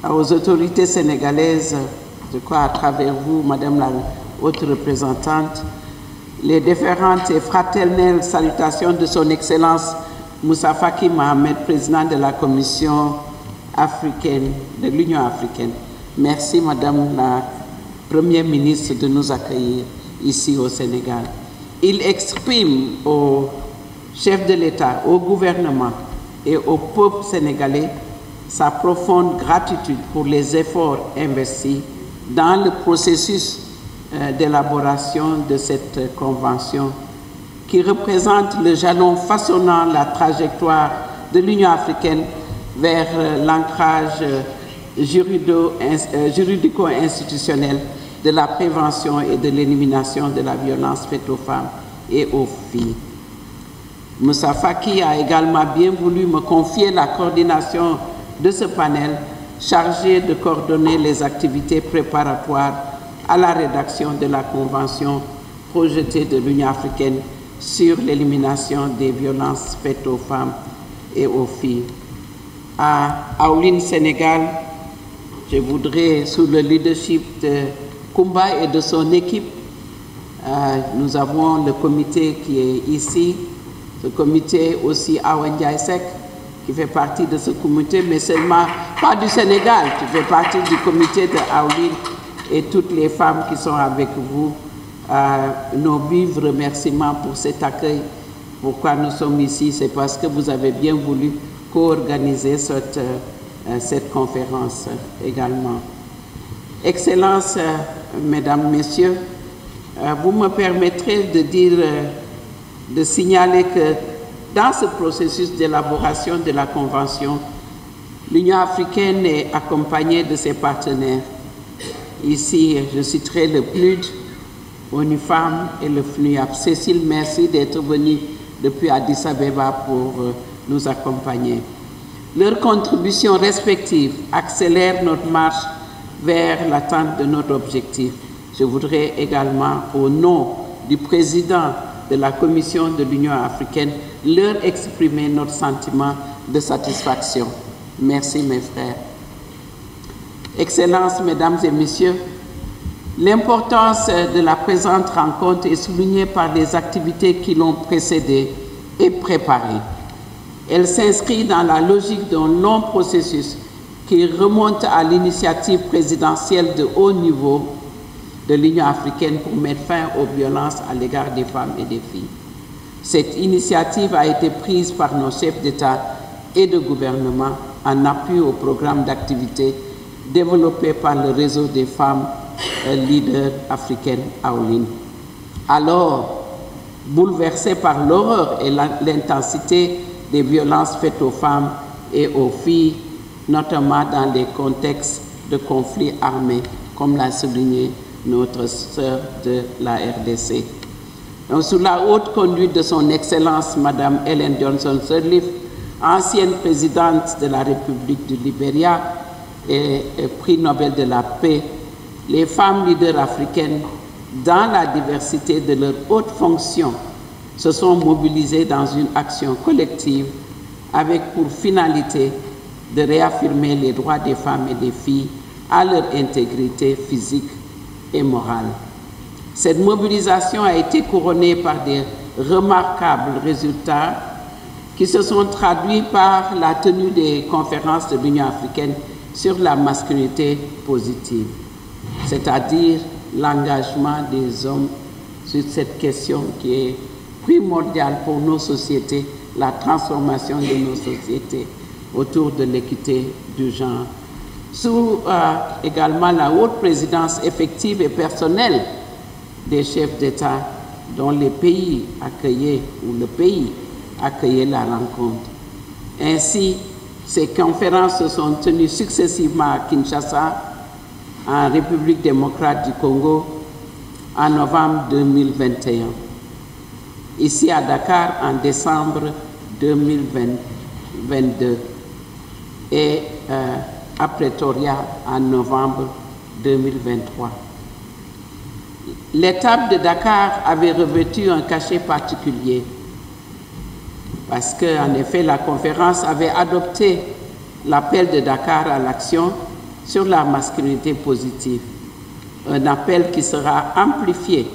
aux autorités sénégalaises, je crois à travers vous, Madame la haute représentante, les déférentes et fraternelles salutations de son Excellence Moussa Faki Mohamed, président de la Commission africaine, de l'Union africaine. Merci, Madame la Première ministre, de nous accueillir ici au Sénégal. Il exprime aux chef de l'État, au gouvernement et au peuple sénégalais sa profonde gratitude pour les efforts investis dans le processus d'élaboration de cette convention qui représente le jalon façonnant la trajectoire de l'Union africaine vers l'ancrage juridico-institutionnel de la prévention et de l'élimination de la violence faite aux femmes et aux filles. Moussa Faki a également bien voulu me confier la coordination de ce panel chargé de coordonner les activités préparatoires à la rédaction de la convention projetée de l'Union africaine sur l'élimination des violences faites aux femmes et aux filles. À Aoulin, Sénégal, je voudrais, sous le leadership de Kumba et de son équipe, nous avons le comité qui est ici, ce comité aussi Awan Diaïsek, qui fait partie de ce comité, mais seulement pas du Sénégal, qui fait partie du comité de Aoulin, et toutes les femmes qui sont avec vous. Nos vifs remerciements pour cet accueil. Pourquoi nous sommes ici, c'est parce que vous avez bien voulu co-organiser cette conférence également. Excellences, Mesdames, Messieurs, vous me permettrez de signaler que dans ce processus d'élaboration de la Convention, l'Union africaine est accompagnée de ses partenaires. Ici, je citerai le PNUD, ONU Femmes et le FNUAP. Cécile, merci d'être venue depuis Addis Abeba pour nous accompagner. Leurs contributions respectives accélèrent notre marche vers l'atteinte de notre objectif. Je voudrais également, au nom du président de la Commission de l'Union africaine, leur exprimer notre sentiment de satisfaction. Merci, mes frères. Excellences, Mesdames et Messieurs, l'importance de la présente rencontre est soulignée par les activités qui l'ont précédée et préparée. Elle s'inscrit dans la logique d'un long processus qui remonte à l'initiative présidentielle de haut niveau de l'Union africaine pour mettre fin aux violences à l'égard des femmes et des filles. Cette initiative a été prise par nos chefs d'État et de gouvernement en appui au programme d'activité développé par le réseau des femmes leaders africaines Aoulin. Alors, bouleversés par l'horreur et l'intensité des violences faites aux femmes et aux filles, notamment dans les contextes de conflits armés, comme l'a souligné notre sœur de la RDC. Donc, sous la haute conduite de son Excellence, Madame Ellen Johnson Sirleaf, ancienne présidente de la République du Libéria et prix Nobel de la paix, les femmes leaders africaines, dans la diversité de leurs hautes fonctions, se sont mobilisées dans une action collective avec pour finalité de réaffirmer les droits des femmes et des filles à leur intégrité physique et morale. Cette mobilisation a été couronnée par des remarquables résultats qui se sont traduits par la tenue des conférences de l'Union africaine sur la masculinité positive, c'est-à-dire l'engagement des hommes sur cette question qui est primordiale pour nos sociétés, la transformation de nos sociétés autour de l'équité du genre. Sous également la haute présidence effective et personnelle des chefs d'État dont les pays accueillaient, ou le pays accueillait la rencontre. Ainsi, ces conférences se sont tenues successivement à Kinshasa, en République démocrate du Congo, en novembre 2021. Ici à Dakar, en décembre 2022. Et à Pretoria, en novembre 2023. L'étape de Dakar avait revêtu un cachet particulier parce qu'en effet, la conférence avait adopté l'appel de Dakar à l'action sur la masculinité positive, un appel qui sera amplifié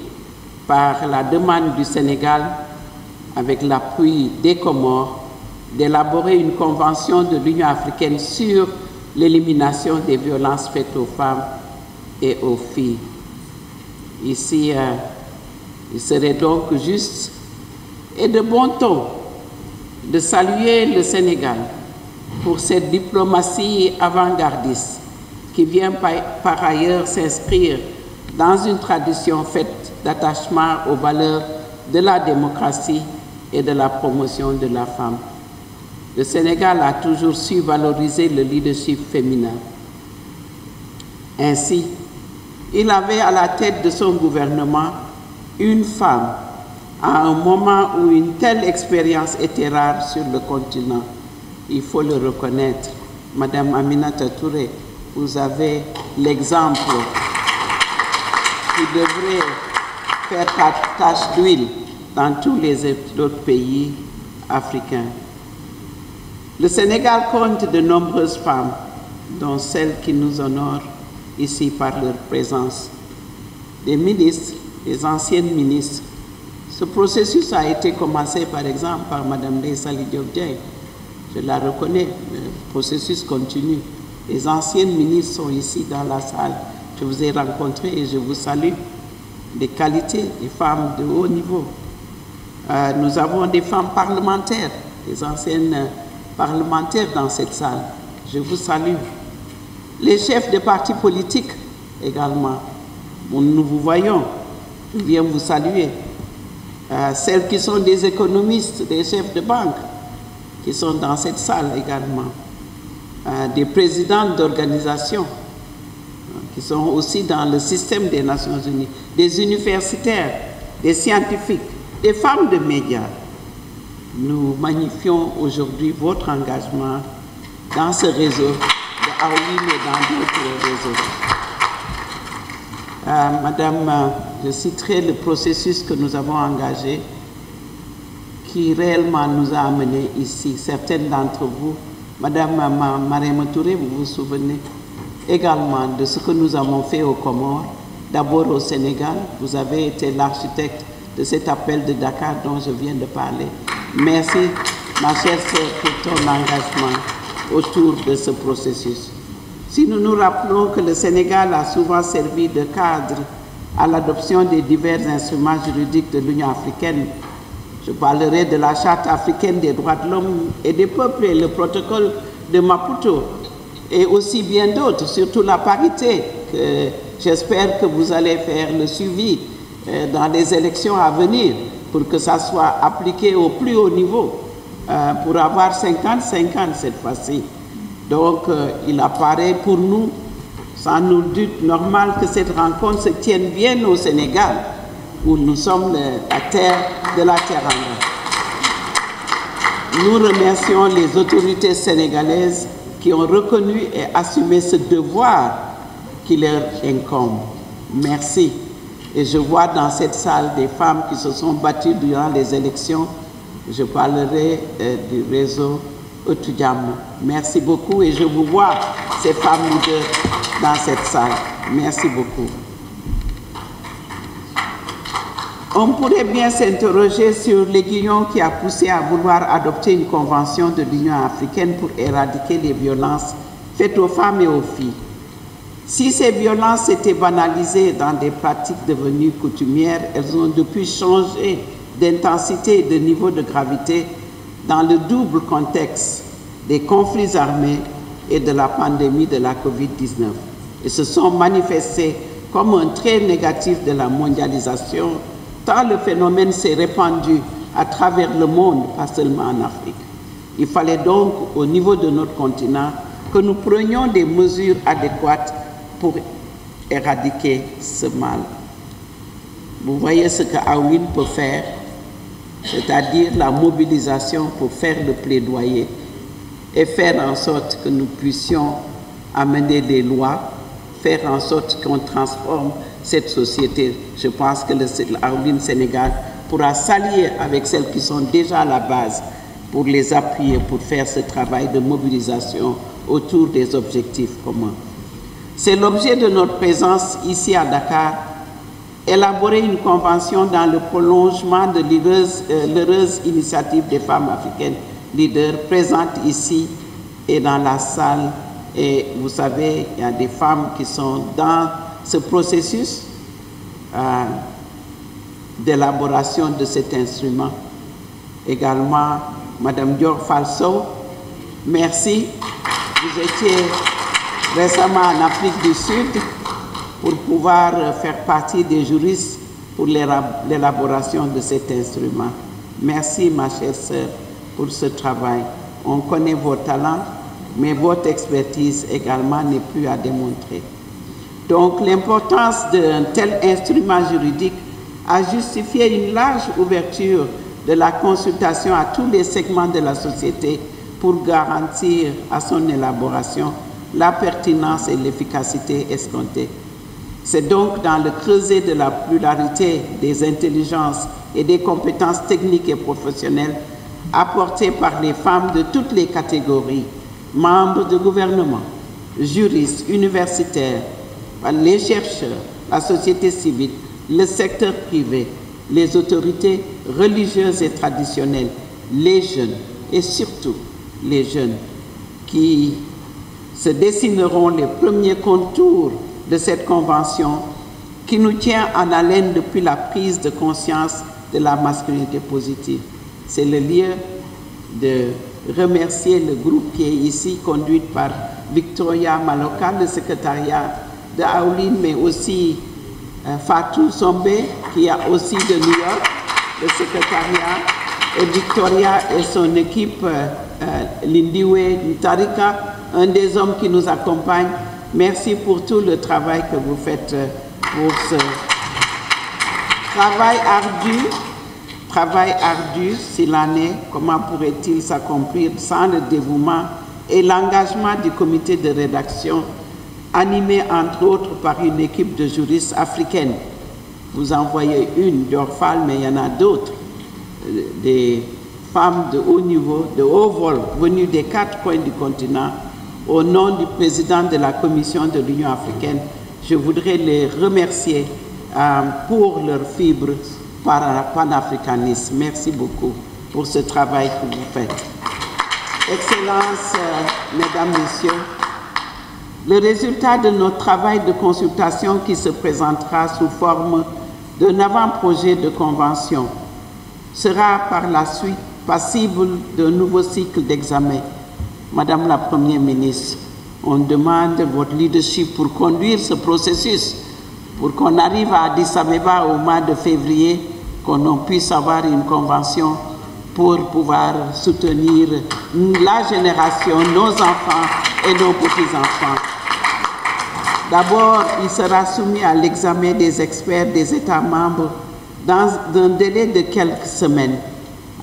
par la demande du Sénégal, avec l'appui des Comores, d'élaborer une convention de l'Union africaine sur l'élimination des violences faites aux femmes et aux filles. Ici, il serait donc juste et de bon ton de saluer le Sénégal pour cette diplomatie avant-gardiste qui vient par ailleurs s'inscrire dans une tradition faite d'attachement aux valeurs de la démocratie et de la promotion de la femme. Le Sénégal a toujours su valoriser le leadership féminin. Ainsi, il avait à la tête de son gouvernement une femme à un moment où une telle expérience était rare sur le continent. Il faut le reconnaître. Madame Aminata Touré, vous avez l'exemple qui devrait faire tache d'huile dans tous les autres pays africains. Le Sénégal compte de nombreuses femmes, dont celles qui nous honorent ici par leur présence. Des ministres, des anciennes ministres. Ce processus a été commencé par exemple par Mme Ndeye Saly Diop Diaye. Je la reconnais, le processus continue. Les anciennes ministres sont ici dans la salle. Je vous ai rencontrés et je vous salue. Des qualités, des femmes de haut niveau. Nous avons des femmes parlementaires, des anciennes parlementaires dans cette salle. Je vous salue. Les chefs de partis politiques également. Nous vous voyons. Je viens vous saluer. Celles qui sont des économistes, des chefs de banque, qui sont dans cette salle également. Des présidents d'organisations qui sont aussi dans le système des Nations Unies, des universitaires, des scientifiques, des femmes de médias. Nous magnifions aujourd'hui votre engagement dans ce réseau de Aoulin et dans d'autres réseaux. Madame, je citerai le processus que nous avons engagé qui réellement nous a amenés ici. Certaines d'entre vous, Madame Marième Touré, vous vous souvenez également de ce que nous avons fait aux Comores, d'abord au Sénégal. Vous avez été l'architecte de cet appel de Dakar dont je viens de parler. Merci, ma chère sœur, pour ton engagement autour de ce processus. Si nous nous rappelons que le Sénégal a souvent servi de cadre à l'adoption des divers instruments juridiques de l'Union africaine, je parlerai de la Charte africaine des droits de l'homme et des peuples et le protocole de Maputo, et aussi bien d'autres, surtout la parité, que j'espère que vous allez faire le suivi dans les élections à venir pour que ça soit appliqué au plus haut niveau, pour avoir 50-50 cette fois-ci. Donc, il apparaît pour nous, sans nul doute normal, que cette rencontre se tienne bien au Sénégal, où nous sommes la terre de la Teranga. Nous remercions les autorités sénégalaises qui ont reconnu et assumé ce devoir qui leur incombe. Merci. Et je vois dans cette salle des femmes qui se sont battues durant les élections. Je parlerai du réseau Otudjam. Merci beaucoup et je vous vois, ces femmes leaders, dans cette salle. Merci beaucoup. On pourrait bien s'interroger sur l'aiguillon qui a poussé à vouloir adopter une convention de l'Union africaine pour éradiquer les violences faites aux femmes et aux filles. Si ces violences étaient banalisées dans des pratiques devenues coutumières, elles ont depuis changé d'intensité et de niveau de gravité dans le double contexte des conflits armés et de la pandémie de la COVID-19. Et se sont manifestées comme un trait négatif de la mondialisation, tant le phénomène s'est répandu à travers le monde, pas seulement en Afrique. Il fallait donc, au niveau de notre continent, que nous prenions des mesures adéquates pour éradiquer ce mal. Vous voyez ce que Aoulin peut faire, c'est-à-dire la mobilisation pour faire le plaidoyer et faire en sorte que nous puissions amener des lois, faire en sorte qu'on transforme cette société. Je pense que l'Aoulin Sénégal pourra s'allier avec celles qui sont déjà à la base pour les appuyer, pour faire ce travail de mobilisation autour des objectifs communs. C'est l'objet de notre présence ici à Dakar, élaborer une convention dans le prolongement de l'heureuse initiative des femmes africaines leaders présentes ici et dans la salle. Et vous savez, il y a des femmes qui sont dans ce processus d'élaboration de cet instrument. Également, Madame Dior Falso, merci. Vous étiez récemment en Afrique du Sud pour pouvoir faire partie des juristes pour l'élaboration de cet instrument. Merci, ma chère sœur, pour ce travail. On connaît vos talents, mais votre expertise également n'est plus à démontrer. Donc, l'importance d'un tel instrument juridique a justifié une large ouverture de la consultation à tous les segments de la société pour garantir à son élaboration la pertinence et l'efficacité escomptées. C'est donc dans le creuset de la pluralité des intelligences et des compétences techniques et professionnelles apportées par les femmes de toutes les catégories, membres de gouvernement, juristes, universitaires, les chercheurs, la société civile, le secteur privé, les autorités religieuses et traditionnelles, les jeunes et surtout les jeunes qui se dessineront les premiers contours de cette convention qui nous tient en haleine depuis la prise de conscience de la masculinité positive. C'est le lieu de remercier le groupe qui est ici, conduit par Victoria Maloka, le secrétariat de Aoulin, mais aussi Fatou Sombe, qui est aussi de New York, le secrétariat, et Victoria et son équipe, Lindiwe Ntarika, un des hommes qui nous accompagne. Merci pour tout le travail que vous faites pour ce travail ardu, s'il en est. Comment pourrait-il s'accomplir sans le dévouement et l'engagement du comité de rédaction, animé entre autres par une équipe de juristes africaines. Vous en voyez une d'Orphal, mais il y en a d'autres, des femmes de haut niveau, de haut vol, venues des 4 coins du continent. Au nom du président de la Commission de l'Union africaine, je voudrais les remercier pour leur fibre panafricaniste. Merci beaucoup pour ce travail que vous faites. Excellences, Mesdames, Messieurs, le résultat de notre travail de consultation qui se présentera sous forme d'un avant-projet de convention sera par la suite passible d'un nouveau cycle d'examen. Madame la Première ministre, on demande votre leadership pour conduire ce processus, pour qu'on arrive à Addis Abeba au mois de février, qu'on puisse avoir une convention pour pouvoir soutenir la génération, nos enfants et nos petits-enfants. D'abord, il sera soumis à l'examen des experts des États membres dans un délai de quelques semaines.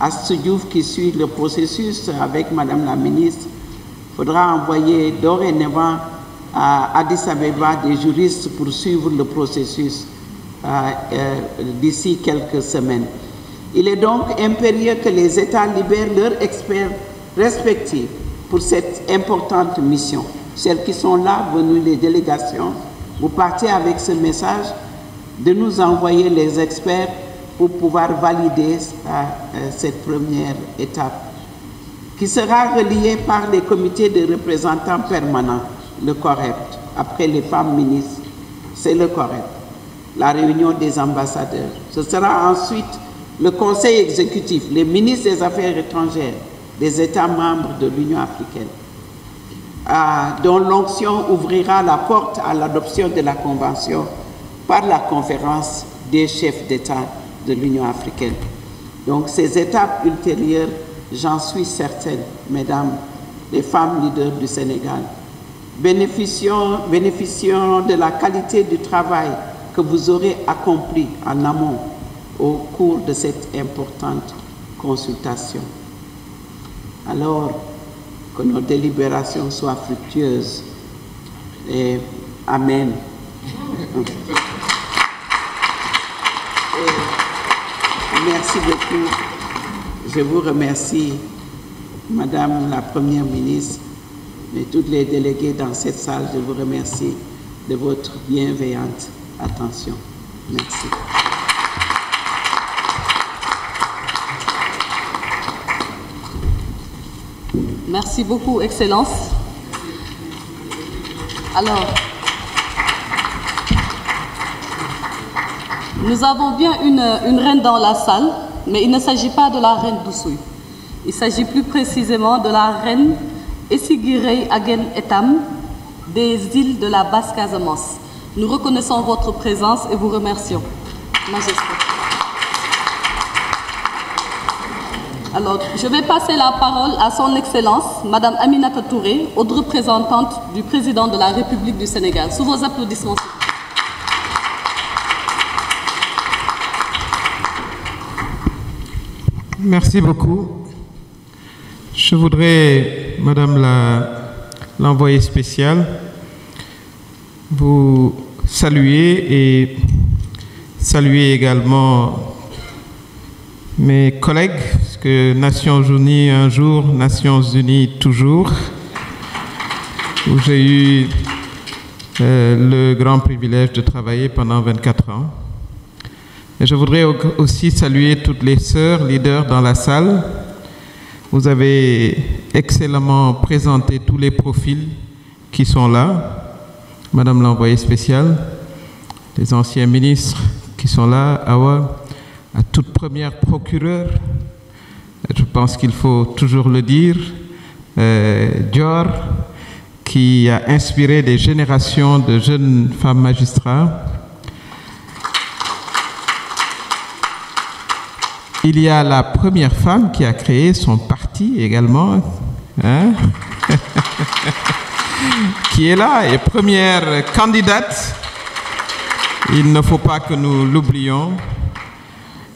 À Diouf, qui suit le processus avec Madame la ministre, faudra envoyer dorénavant à Addis Abeba des juristes pour suivre le processus d'ici quelques semaines. Il est donc impérieux que les États libèrent leurs experts respectifs pour cette importante mission. Celles qui sont là, venues les délégations, vous partez avec ce message de nous envoyer les experts pour pouvoir valider cette première étape, qui sera reliée par les comités de représentants permanents, le COREP. Après les femmes ministres, c'est le COREP, la réunion des ambassadeurs. Ce sera ensuite le Conseil exécutif, les ministres des Affaires étrangères des États membres de l'Union africaine, dont l'onction ouvrira la porte à l'adoption de la Convention par la conférence des chefs d'État de l'Union africaine. Donc ces étapes ultérieures, j'en suis certaine, Mesdames, les femmes leaders du Sénégal, bénéficiant de la qualité du travail que vous aurez accompli en amont au cours de cette importante consultation. Alors, que nos délibérations soient fructueuses. Et Amen. Et merci beaucoup. Je vous remercie, Madame la Première ministre, et toutes les délégués dans cette salle. Je vous remercie de votre bienveillante attention. Merci. Merci beaucoup, Excellence. Alors, nous avons bien une reine dans la salle, mais il ne s'agit pas de la reine d'Oussouye. Il s'agit plus précisément de la reine Essigirei Agen Etam des îles de la Basse-Casamance. Nous reconnaissons votre présence et vous remercions. Majesté. Alors, je vais passer la parole à son Excellence, Madame Aminata Touré, haute représentante du Président de la République du Sénégal. Sous vos applaudissements. Merci beaucoup. Je voudrais, Madame l'envoyée spéciale, vous saluer et saluer également mes collègues, parce que Nations Unies un jour, Nations Unies toujours, où j'ai eu le grand privilège de travailler pendant 24 ans. Et je voudrais aussi saluer toutes les sœurs leaders dans la salle. Vous avez excellemment présenté tous les profils qui sont là. Madame l'envoyée spéciale, les anciens ministres qui sont là, Awa, à toute première procureure, je pense qu'il faut toujours le dire, Dior, qui a inspiré des générations de jeunes femmes magistrats. Il y a la première femme qui a créé son parti également, hein? Qui est là et première candidate. Il ne faut pas que nous l'oublions.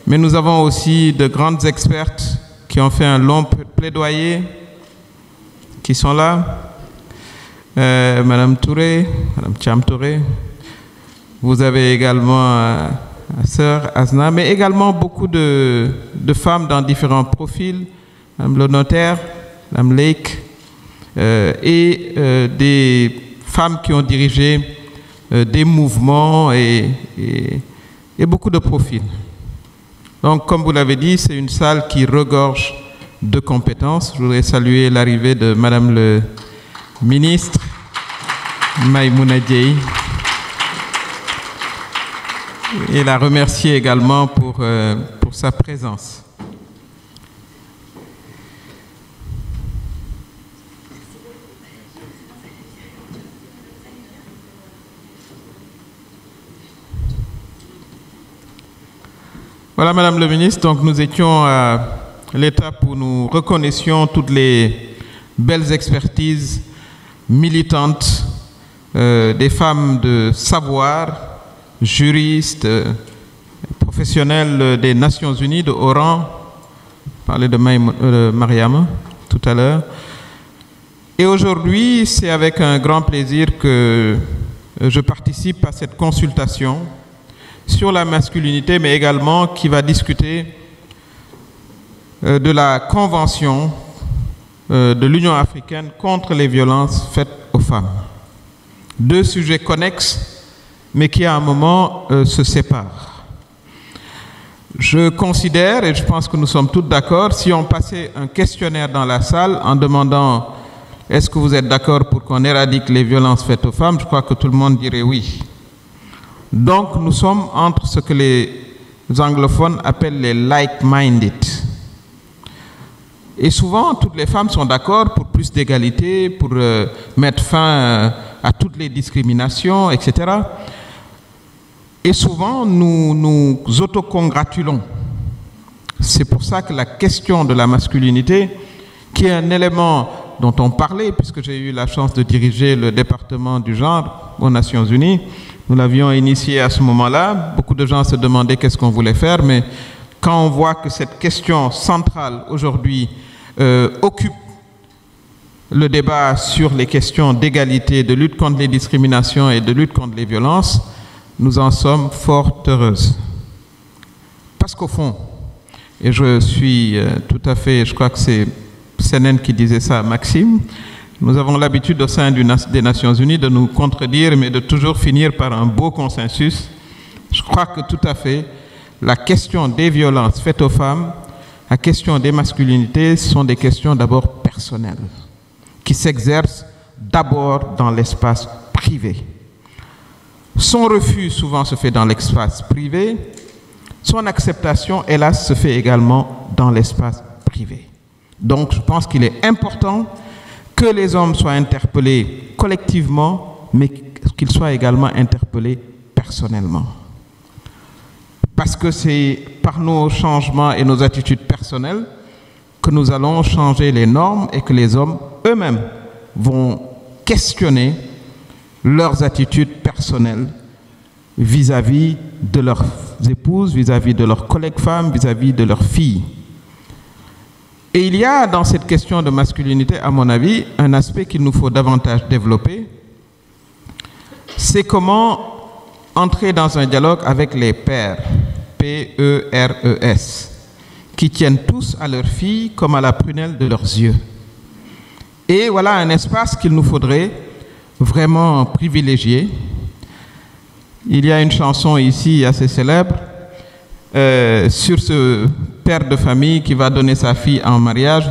Mais nous avons aussi de grandes expertes qui ont fait un long plaidoyer, qui sont là. Madame Touré, Madame Cham Touré. Vous avez également Sœur Azna, mais également beaucoup de femmes dans différents profils, Madame le notaire, Madame Lake, et des femmes qui ont dirigé des mouvements et beaucoup de profils. Donc, comme vous l'avez dit, c'est une salle qui regorge de compétences. Je voudrais saluer l'arrivée de Madame le ministre, Maïmouna Dieye, et la remercier également pour sa présence. Voilà, Madame le ministre, donc nous étions à l'étape où nous reconnaissions toutes les belles expertises militantes des femmes de savoir, juristes, professionnels des Nations Unies, de haut rang. On parlait de Mariam tout à l'heure. Et aujourd'hui, c'est avec un grand plaisir que je participe à cette consultation sur la masculinité, mais également qui va discuter de la Convention de l'Union africaine contre les violences faites aux femmes. Deux sujets connexes, mais qui à un moment se séparent. Je considère, et je pense que nous sommes tous d'accord, si on passait un questionnaire dans la salle en demandant « Est-ce que vous êtes d'accord pour qu'on éradique les violences faites aux femmes ?», je crois que tout le monde dirait oui. Donc, nous sommes entre ce que les anglophones appellent les like-minded. Et souvent, toutes les femmes sont d'accord pour plus d'égalité, pour mettre fin à toutes les discriminations, etc. Et souvent, nous nous autocongratulons. C'est pour ça que la question de la masculinité, qui est un élément dont on parlait, puisque j'ai eu la chance de diriger le département du genre aux Nations Unies, nous l'avions initié à ce moment-là. Beaucoup de gens se demandaient qu'est-ce qu'on voulait faire, mais quand on voit que cette question centrale aujourd'hui occupe le débat sur les questions d'égalité, de lutte contre les discriminations et de lutte contre les violences, nous en sommes fort heureuses. Parce qu'au fond, et je suis tout à fait, je crois que c'est Senen qui disait ça, Maxime, nous avons l'habitude au sein des Nations Unies de nous contredire, mais de toujours finir par un beau consensus. Je crois que tout à fait, la question des violences faites aux femmes, la question des masculinités sont des questions d'abord personnelles, qui s'exercent d'abord dans l'espace privé. Son refus souvent se fait dans l'espace privé, son acceptation, hélas, se fait également dans l'espace privé. Donc je pense qu'il est important que les hommes soient interpellés collectivement, mais qu'ils soient également interpellés personnellement. Parce que c'est par nos changements et nos attitudes personnelles que nous allons changer les normes et que les hommes eux-mêmes vont questionner leurs attitudes personnelles vis-à-vis de leurs épouses, vis-à-vis de leurs collègues femmes, vis-à-vis de leurs filles. Et il y a dans cette question de masculinité, à mon avis, un aspect qu'il nous faut davantage développer, c'est comment entrer dans un dialogue avec les pères, P-E-R-E-S, qui tiennent tous à leurs filles comme à la prunelle de leurs yeux. Et voilà un espace qu'il nous faudrait vraiment privilégier. Il y a une chanson ici assez célèbre sur ce père de famille qui va donner sa fille en mariage,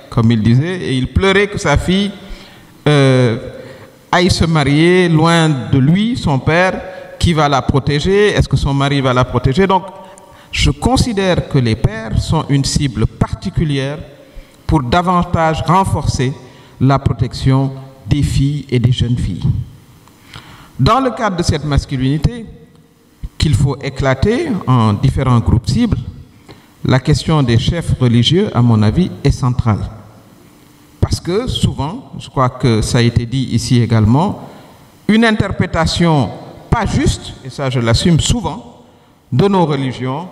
comme il disait, et il pleurait que sa fille aille se marier loin de lui, son père, qui va la protéger, est-ce que son mari va la protéger? Donc, je considère que les pères sont une cible particulière pour davantage renforcer la protection des filles et des jeunes filles. Dans le cadre de cette masculinité, qu'il faut éclater en différents groupes cibles, la question des chefs religieux, à mon avis, est centrale. Parce que souvent, je crois que ça a été dit ici également, une interprétation pas juste, et ça je l'assume souvent, de nos religions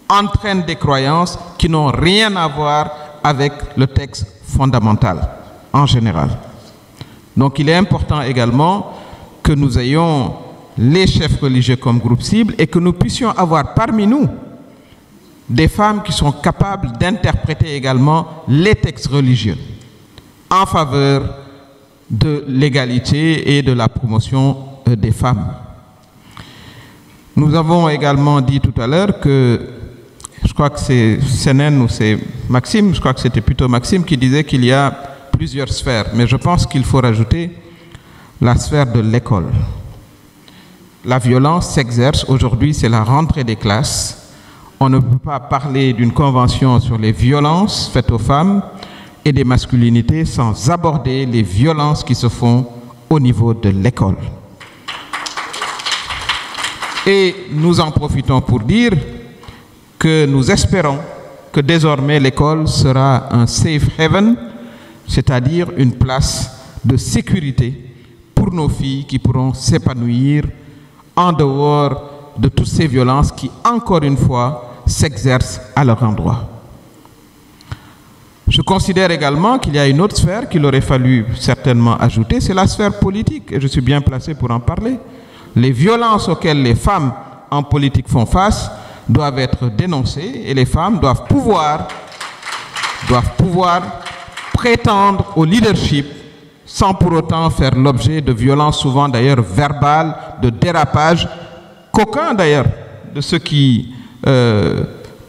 entraîne des croyances qui n'ont rien à voir avec le texte fondamental, en général. Donc il est important également que nous ayons les chefs religieux comme groupe cible et que nous puissions avoir parmi nous des femmes qui sont capables d'interpréter également les textes religieux en faveur de l'égalité et de la promotion des femmes. Nous avons également dit tout à l'heure que, je crois que c'est Senen ou c'est Maxime, je crois que c'était plutôt Maxime qui disait qu'il y a plusieurs sphères, mais je pense qu'il faut rajouter la sphère de l'école. La violence s'exerce, aujourd'hui c'est la rentrée des classes. On ne peut pas parler d'une convention sur les violences faites aux femmes et des masculinités sans aborder les violences qui se font au niveau de l'école. Et nous en profitons pour dire que nous espérons que désormais l'école sera un safe haven, c'est-à-dire une place de sécurité pour nos filles qui pourront s'épanouir en dehors de toutes ces violences qui, encore une fois, s'exercent à leur endroit. Je considère également qu'il y a une autre sphère qu'il aurait fallu certainement ajouter, c'est la sphère politique, et je suis bien placé pour en parler. Les violences auxquelles les femmes en politique font face doivent être dénoncées et les femmes doivent pouvoir prétendre au leadership sans pour autant faire l'objet de violences souvent d'ailleurs verbales, de dérapages, qu'aucun d'ailleurs de ceux qui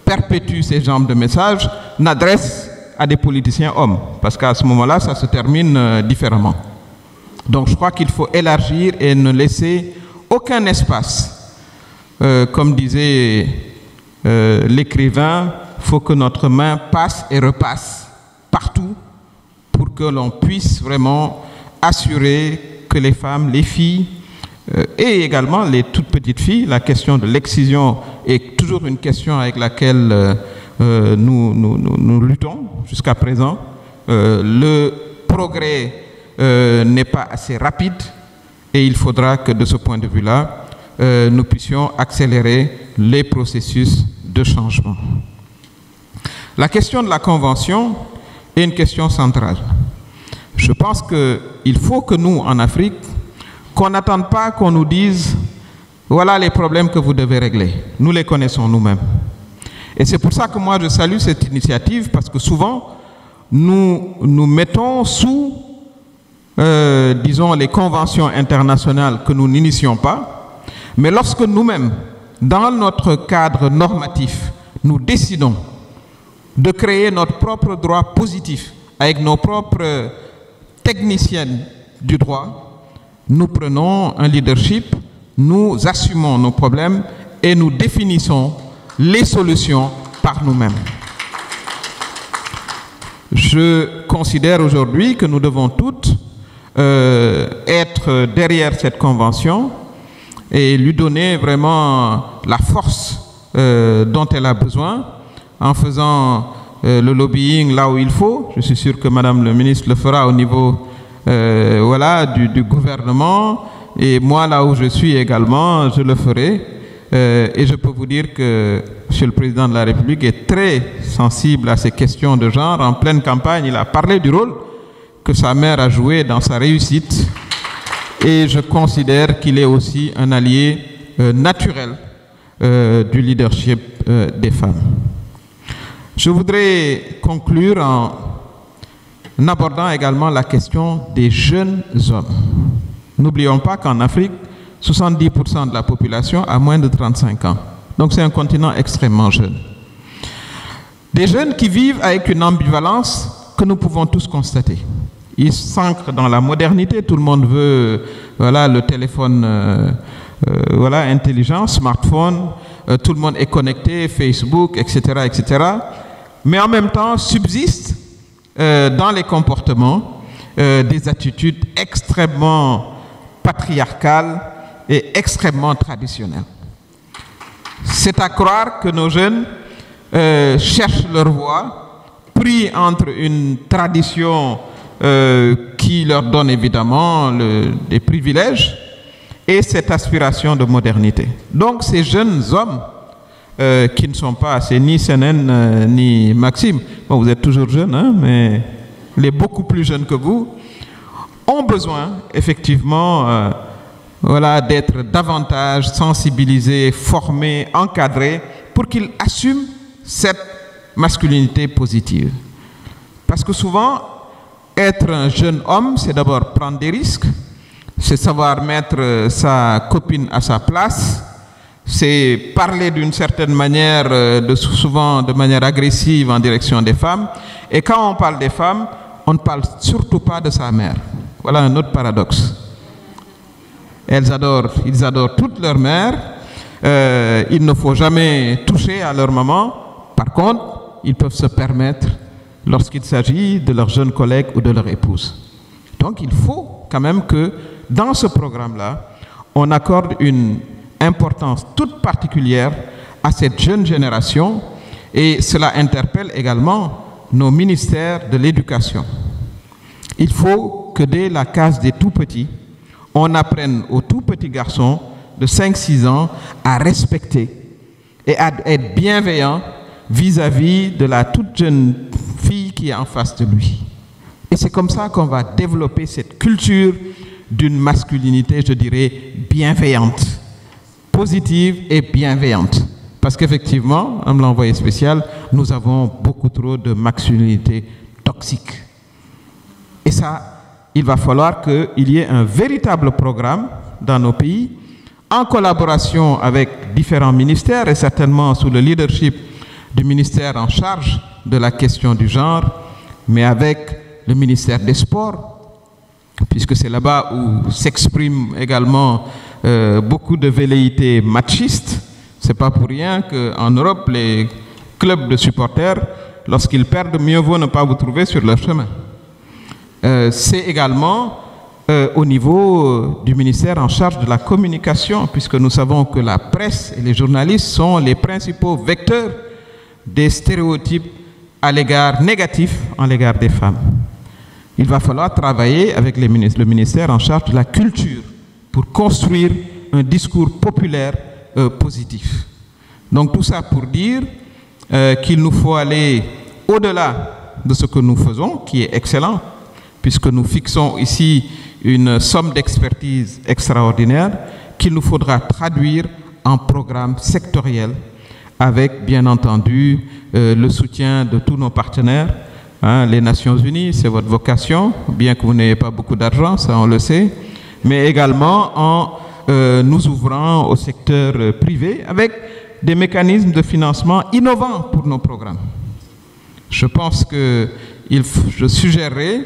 perpétuent ces genres de messages n'adresse à des politiciens hommes, parce qu'à ce moment-là, ça se termine différemment. Donc je crois qu'il faut élargir et ne laisser aucun espace. Comme disait l'écrivain, il faut que notre main passe et repasse partout pour que l'on puisse vraiment assurer que les femmes, les filles et également les toutes petites filles, la question de l'excision est toujours une question avec laquelle nous luttons jusqu'à présent. Le progrès n'est pas assez rapide et il faudra que de ce point de vue-là, nous puissions accélérer les processus de changement. La question de la Convention est une question centrale. Je pense qu'il faut que nous, en Afrique, qu'on n'attende pas qu'on nous dise « voilà les problèmes que vous devez régler ». Nous les connaissons nous-mêmes. Et c'est pour ça que moi je salue cette initiative, parce que souvent, nous mettons sous, disons, les conventions internationales que nous n'initions pas. Mais lorsque nous-mêmes, dans notre cadre normatif, nous décidons de créer notre propre droit positif avec nos propres techniciennes du droit, nous prenons un leadership, nous assumons nos problèmes et nous définissons les solutions par nous-mêmes. Je considère aujourd'hui que nous devons toutes être derrière cette convention et lui donner vraiment la force dont elle a besoin en faisant le lobbying là où il faut. Je suis sûr que Madame le ministre le fera au niveau voilà, du gouvernement, et moi là où je suis également, je le ferai. Et je peux vous dire que Monsieur le Président de la République est très sensible à ces questions de genre. En pleine campagne, il a parlé du rôle que sa mère a joué dans sa réussite, et je considère qu'il est aussi un allié naturel du leadership des femmes. Je voudrais conclure en abordant également la question des jeunes hommes. N'oublions pas qu'en Afrique, 70% de la population a moins de 35 ans. Donc c'est un continent extrêmement jeune. Des jeunes qui vivent avec une ambivalence que nous pouvons tous constater. Ils s'ancrent dans la modernité, tout le monde veut voilà, le téléphone voilà, intelligent, smartphone, tout le monde est connecté, Facebook, etc., etc. Mais en même temps subsistent dans les comportements des attitudes extrêmement patriarcales et extrêmement traditionnelles. C'est à croire que nos jeunes cherchent leur voie, pris entre une tradition qui leur donne évidemment des privilèges et cette aspiration de modernité. Donc ces jeunes hommes qui ne sont pas assez ni Senen ni Maxime, bon, vous êtes toujours jeunes, hein, mais les beaucoup plus jeunes que vous, ont besoin effectivement voilà, d'être davantage sensibilisés, formés, encadrés, pour qu'ils assument cette masculinité positive. Parce que souvent, être un jeune homme, c'est d'abord prendre des risques, c'est savoir mettre sa copine à sa place, c'est parler d'une certaine manière, souvent de manière agressive en direction des femmes. Et quand on parle des femmes, on ne parle surtout pas de sa mère. Voilà un autre paradoxe. Ils adorent toute leur mère. Il ne faut jamais toucher à leur maman. Par contre, ils peuvent se permettre lorsqu'il s'agit de leurs jeunes collègues ou de leur épouse. Donc il faut quand même que dans ce programme-là, on accorde une importance toute particulière à cette jeune génération, et cela interpelle également nos ministères de l'éducation. Il faut que dès la case des tout-petits, on apprenne aux tout-petits garçons de 5-6 ans à respecter et à être bienveillant vis-à-vis de la toute jeune fille qui est en face de lui. Et c'est comme ça qu'on va développer cette culture d'une masculinité, je dirais, bienveillante, positive et bienveillante. Parce qu'effectivement, comme l'envoyé spécial, nous avons beaucoup trop de masculinité toxique. Et ça, il va falloir qu'il y ait un véritable programme dans nos pays, en collaboration avec différents ministères et certainement sous le leadership du ministère en charge de la question du genre, mais avec le ministère des Sports, puisque c'est là-bas où s'expriment également beaucoup de velléités machistes. Ce n'est pas pour rien qu'en Europe, les clubs de supporters, lorsqu'ils perdent, mieux vaut ne pas vous trouver sur leur chemin. C'est également au niveau du ministère en charge de la communication, puisque nous savons que la presse et les journalistes sont les principaux vecteurs des stéréotypes à l'égard négatif à l'égard des femmes. Il va falloir travailler avec le ministère en charge de la culture pour construire un discours populaire positif. Donc tout ça pour dire qu'il nous faut aller au-delà de ce que nous faisons, qui est excellent, puisque nous fixons ici une somme d'expertise extraordinaire qu'il nous faudra traduire en programme sectoriel avec, bien entendu, le soutien de tous nos partenaires. Hein, les Nations Unies, c'est votre vocation, bien que vous n'ayez pas beaucoup d'argent, ça on le sait, mais également en nous ouvrant au secteur privé avec des mécanismes de financement innovants pour nos programmes. Je pense que je suggérerais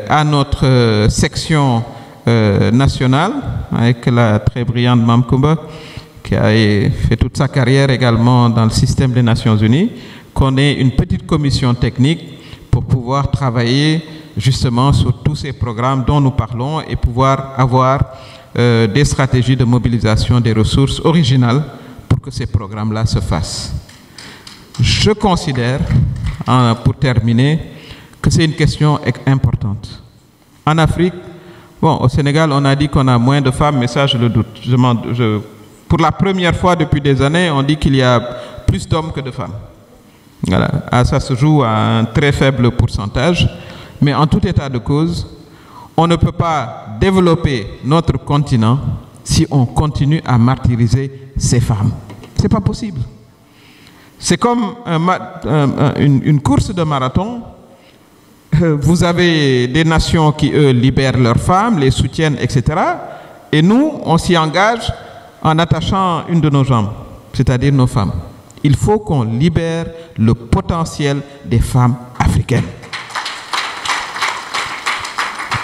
à notre section nationale, avec la très brillante Mme Kumba, qui a fait toute sa carrière également dans le système des Nations Unies, qu'on ait une petite commission technique pour pouvoir travailler justement sur tous ces programmes dont nous parlons et pouvoir avoir des stratégies de mobilisation des ressources originales pour que ces programmes-là se fassent. Je considère, pour terminer, que c'est une question importante. En Afrique, bon, au Sénégal, on a dit qu'on a moins de femmes, mais ça, je le doute. Pour la première fois depuis des années, on dit qu'il y a plus d'hommes que de femmes. Voilà. Ça se joue à un très faible pourcentage, mais en tout état de cause, on ne peut pas développer notre continent si on continue à martyriser ces femmes. Ce n'est pas possible. C'est comme une course de marathon. Vous avez des nations qui, eux, libèrent leurs femmes, les soutiennent, etc. Et nous, on s'y engage en attachant une de nos jambes, c'est-à-dire nos femmes. Il faut qu'on libère le potentiel des femmes africaines.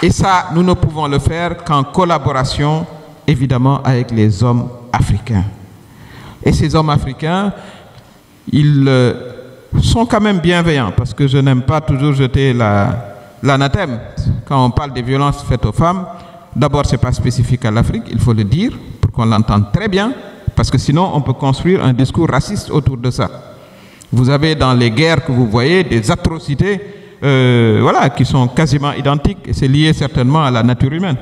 Et ça, nous ne pouvons le faire qu'en collaboration, évidemment, avec les hommes africains. Et ces hommes africains, ils sont quand même bienveillants, parce que je n'aime pas toujours jeter l'anathème. Quand on parle des violences faites aux femmes, d'abord, ce n'est pas spécifique à l'Afrique, il faut le dire, pour qu'on l'entende très bien, parce que sinon, on peut construire un discours raciste autour de ça. Vous avez dans les guerres que vous voyez des atrocités voilà, qui sont quasiment identiques, et c'est lié certainement à la nature humaine.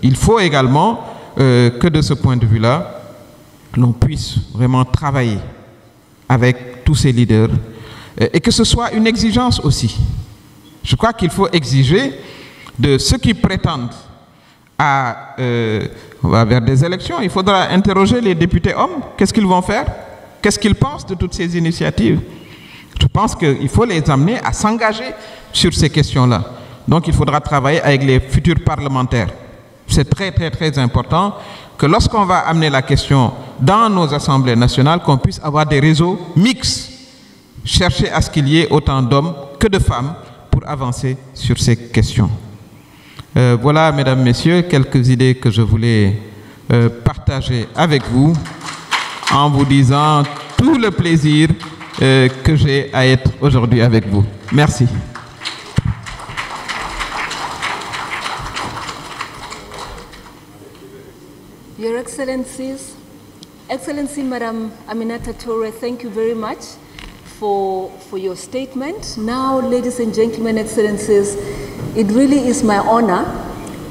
Il faut également que de ce point de vue-là, l'on puisse vraiment travailler avec tous ces leaders et que ce soit une exigence aussi. Je crois qu'il faut exiger de ceux qui prétendent vers des élections, il faudra interroger les députés hommes. Qu'est-ce qu'ils vont faire? Qu'est-ce qu'ils pensent de toutes ces initiatives? Je pense qu'il faut les amener à s'engager sur ces questions-là. Donc il faudra travailler avec les futurs parlementaires. C'est très, très, très important que lorsqu'on va amener la question dans nos assemblées nationales, qu'on puisse avoir des réseaux mixtes, chercher à ce qu'il y ait autant d'hommes que de femmes pour avancer sur ces questions. Voilà, mesdames, messieurs, quelques idées que je voulais partager avec vous en vous disant tout le plaisir que j'ai à être aujourd'hui avec vous. Merci. Your Excellencies, Excellency Madam Aminata Toure, thank you very much for your statement. Now, ladies and gentlemen, Excellencies, it really is my honor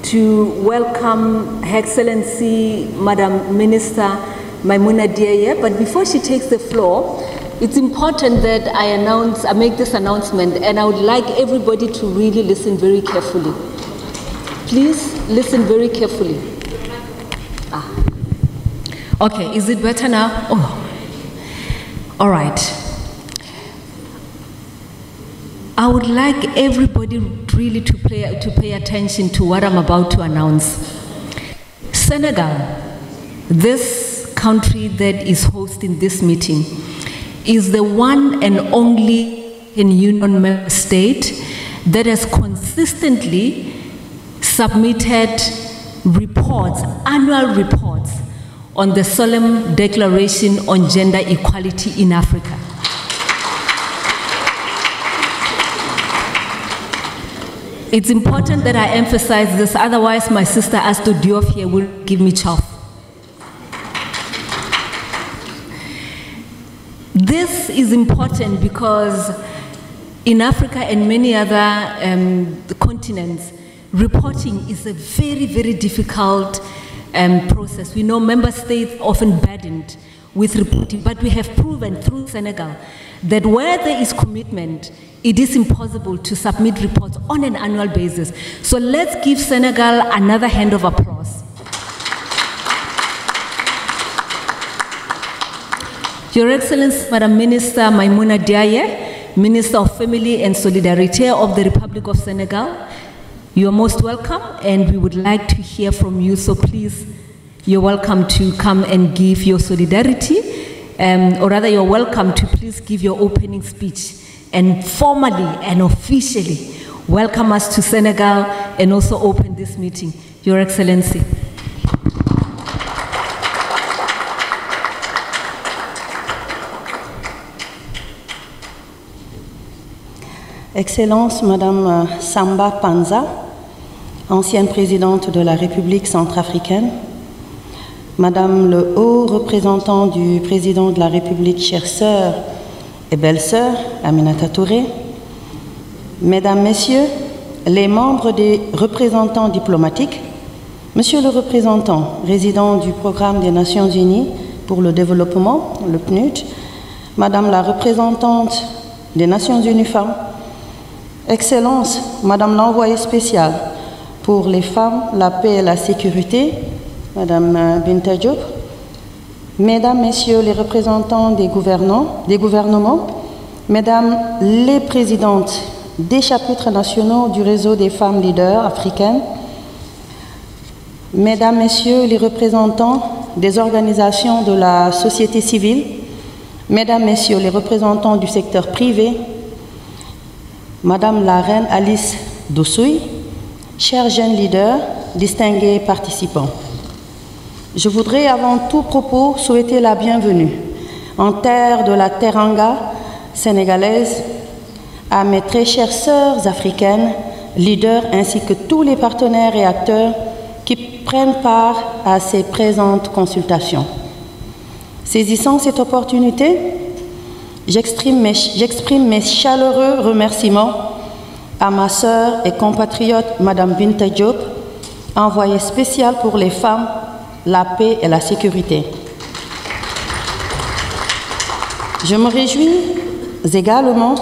to welcome Her Excellency Madam Minister Maimouna Diaye. But before she takes the floor, it's important that I make this announcement, and I would like everybody to really listen very carefully. Please listen very carefully. Okay, is it better now? Oh, all right. I would like everybody really to pay attention to what I'm about to announce. Senegal, this country that is hosting this meeting, is the one and only Union member state that has consistently submitted reports, annual reports, on the Solemn Declaration on Gender Equality in Africa. It's important that I emphasize this, otherwise my sister Asto Diop here will give me chaff. This is important because in Africa and many other continents, reporting is a very, very difficult process. We know member states often burdened with reporting, but we have proven through Senegal that where there is commitment, it is impossible to submit reports on an annual basis. So let's give Senegal another hand of applause. Your Excellency, Madam Minister Maimouna Diaye, Minister of Family and Solidarity of the Republic of Senegal, you are most welcome, and we would like to hear from you, so please, you're welcome to come and give your solidarity, or rather you're welcome to please give your opening speech and formally and officially welcome us to Senegal and also open this meeting. Your Excellency. Excellence Madame Samba Panza, ancienne présidente de la République centrafricaine, Madame le haut représentant du président de la République, chère sœur et belle-sœur Aminata Touré, Mesdames, Messieurs, les membres des représentants diplomatiques, Monsieur le représentant résident du Programme des Nations Unies pour le développement, le PNUD, Madame la représentante des Nations Unies Femmes, Excellence, Madame l'envoyée spéciale pour les femmes, la paix et la sécurité, Madame Binta Diop, Mesdames, Messieurs les représentants des gouvernements, Mesdames les présidentes des chapitres nationaux du réseau des femmes leaders africaines, Mesdames, Messieurs les représentants des organisations de la société civile, Mesdames, Messieurs les représentants du secteur privé, Madame la Reine Alice Dossoui, chers jeunes leaders, distingués participants. Je voudrais avant tout propos souhaiter la bienvenue en terre de la Teranga sénégalaise à mes très chères sœurs africaines, leaders ainsi que tous les partenaires et acteurs qui prennent part à ces présentes consultations. Saisissant cette opportunité, j'exprime mes chaleureux remerciements à ma sœur et compatriote Madame Binta Diop, envoyée spéciale pour les femmes, la paix et la sécurité. Je me réjouis également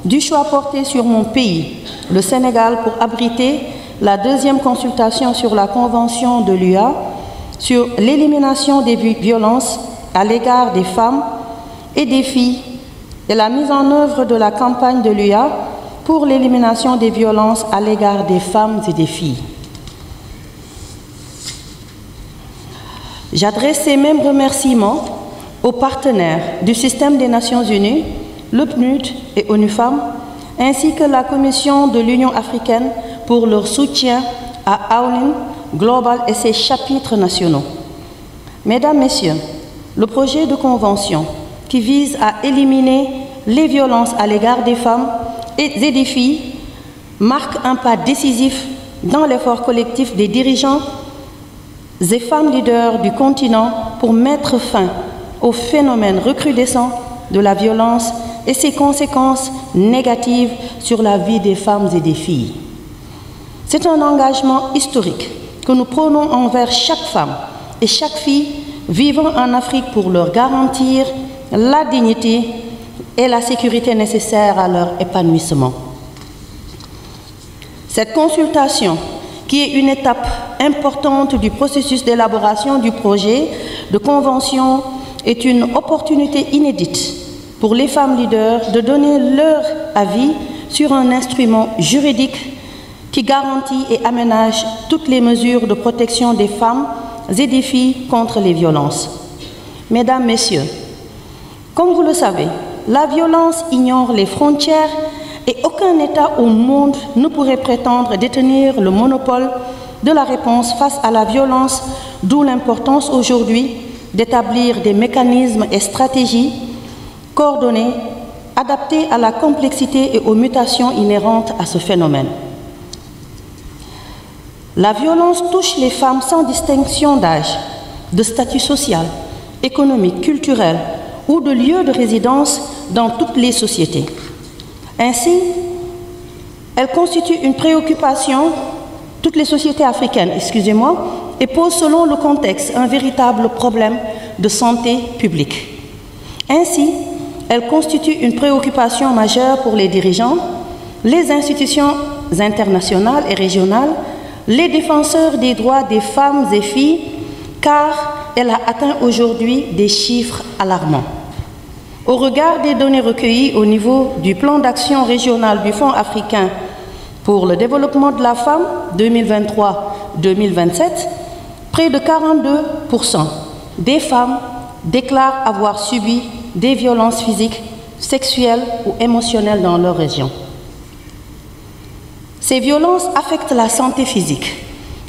du choix porté sur mon pays, le Sénégal, pour abriter la deuxième consultation sur la Convention de l'UA sur l'élimination des violences à l'égard des femmes et des filles et la mise en œuvre de la campagne de l'UA pour l'élimination des violences à l'égard des femmes et des filles. J'adresse ces mêmes remerciements aux partenaires du système des Nations Unies, le PNUD et ONU Femmes, ainsi que la Commission de l'Union africaine pour leur soutien à Aulin Global et ses chapitres nationaux. Mesdames, Messieurs, le projet de convention qui vise à éliminer les violences à l'égard des femmes et des filles marque un pas décisif dans l'effort collectif des dirigeants et femmes leaders du continent pour mettre fin au phénomène recrudescent de la violence et ses conséquences négatives sur la vie des femmes et des filles. C'est un engagement historique que nous prenons envers chaque femme et chaque fille vivant en Afrique pour leur garantir la dignité et la sécurité nécessaires à leur épanouissement. Cette consultation, qui est une étape importante du processus d'élaboration du projet de convention, est une opportunité inédite pour les femmes leaders de donner leur avis sur un instrument juridique qui garantit et aménage toutes les mesures de protection des femmes et des filles contre les violences. Mesdames, Messieurs, comme vous le savez, la violence ignore les frontières et aucun État au monde ne pourrait prétendre détenir le monopole de la réponse face à la violence, d'où l'importance aujourd'hui d'établir des mécanismes et stratégies coordonnés, adaptés à la complexité et aux mutations inhérentes à ce phénomène. La violence touche les femmes sans distinction d'âge, de statut social, économique, culturel ou de lieu de résidence dans toutes les sociétés. Ainsi, elle constitue une préoccupation, toutes les sociétés africaines, et pose selon le contexte un véritable problème de santé publique. Ainsi, elle constitue une préoccupation majeure pour les dirigeants, les institutions internationales et régionales, les défenseurs des droits des femmes et filles, car elle a atteint aujourd'hui des chiffres alarmants. Au regard des données recueillies au niveau du plan d'action régional du Fonds africain pour le développement de la femme 2023-2027, près de 42% des femmes déclarent avoir subi des violences physiques, sexuelles ou émotionnelles dans leur région. Ces violences affectent la santé physique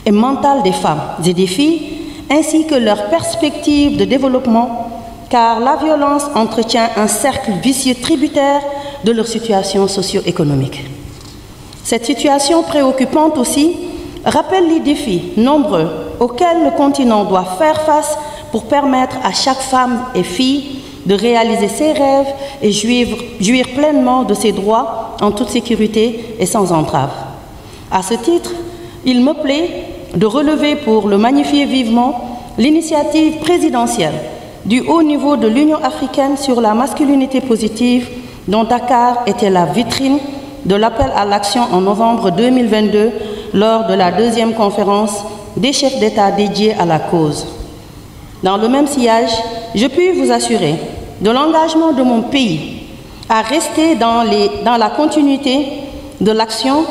et mentale des femmes et des filles, ainsi que leurs perspectives de développement, car la violence entretient un cercle vicieux tributaire de leur situation socio-économique. Cette situation préoccupante aussi rappelle les défis nombreux auxquels le continent doit faire face pour permettre à chaque femme et fille de réaliser ses rêves et jouir pleinement de ses droits en toute sécurité et sans entrave. À ce titre, il me plaît de relever pour le magnifier vivement l'initiative présidentielle du haut niveau de l'Union africaine sur la masculinité positive dont Dakar était la vitrine de l'appel à l'action en novembre 2022 lors de la 2e conférence des chefs d'État dédiés à la cause. Dans le même sillage, je puis vous assurer de l'engagement de mon pays à rester dans la continuité de l'action,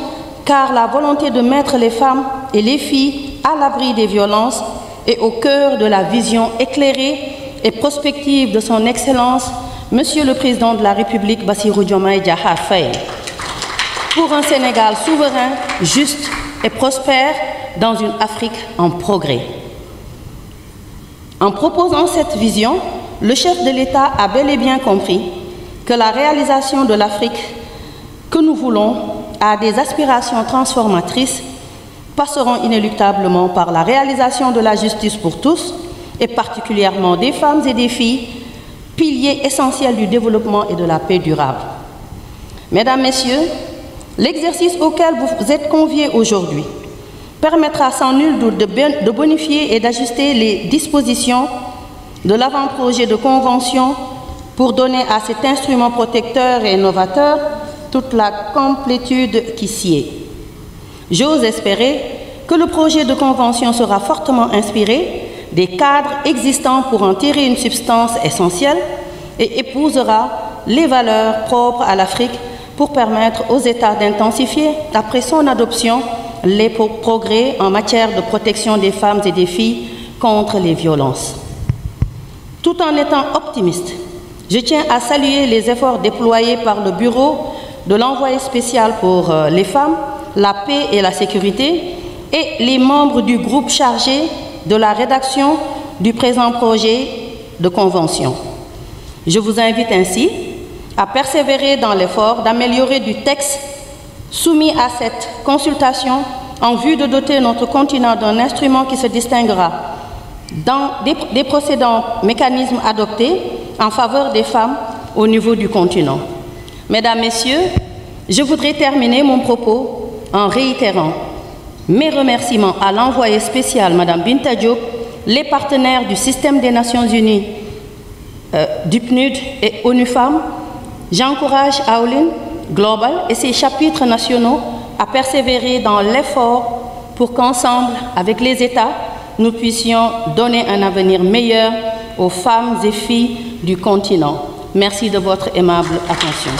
car la volonté de mettre les femmes et les filles à l'abri des violences est au cœur de la vision éclairée et prospective de son Excellence, Monsieur le Président de la République, Bassirou Diomaye Diakhar Faye, pour un Sénégal souverain, juste et prospère dans une Afrique en progrès. En proposant cette vision, le chef de l'État a bel et bien compris que la réalisation de l'Afrique que nous voulons a des aspirations transformatrices passeront inéluctablement par la réalisation de la justice pour tous et particulièrement des femmes et des filles, piliers essentiels du développement et de la paix durable. Mesdames, Messieurs, l'exercice auquel vous êtes conviés aujourd'hui permettra sans nul doute de bonifier et d'ajuster les dispositions de l'avant-projet de convention pour donner à cet instrument protecteur et innovateur toute la complétude qui s'y est. J'ose espérer que le projet de convention sera fortement inspiré des cadres existants pour en tirer une substance essentielle et épousera les valeurs propres à l'Afrique pour permettre aux États d'intensifier, après son adoption, les progrès en matière de protection des femmes et des filles contre les violences. Tout en étant optimiste, je tiens à saluer les efforts déployés par le Bureau de l'envoyé spécial pour les femmes, la paix et la sécurité et les membres du groupe chargé de la rédaction du présent projet de convention. Je vous invite ainsi à persévérer dans l'effort d'améliorer du texte soumis à cette consultation en vue de doter notre continent d'un instrument qui se distinguera dans des précédents mécanismes adoptés en faveur des femmes au niveau du continent. Mesdames, Messieurs, je voudrais terminer mon propos en réitérant mes remerciements à l'envoyée spéciale, Mme Binta Diop, les partenaires du système des Nations Unies, du PNUD et ONU Femmes. J'encourage AOLIN Global et ses chapitres nationaux à persévérer dans l'effort pour qu'ensemble, avec les États, nous puissions donner un avenir meilleur aux femmes et filles du continent. Merci de votre aimable attention.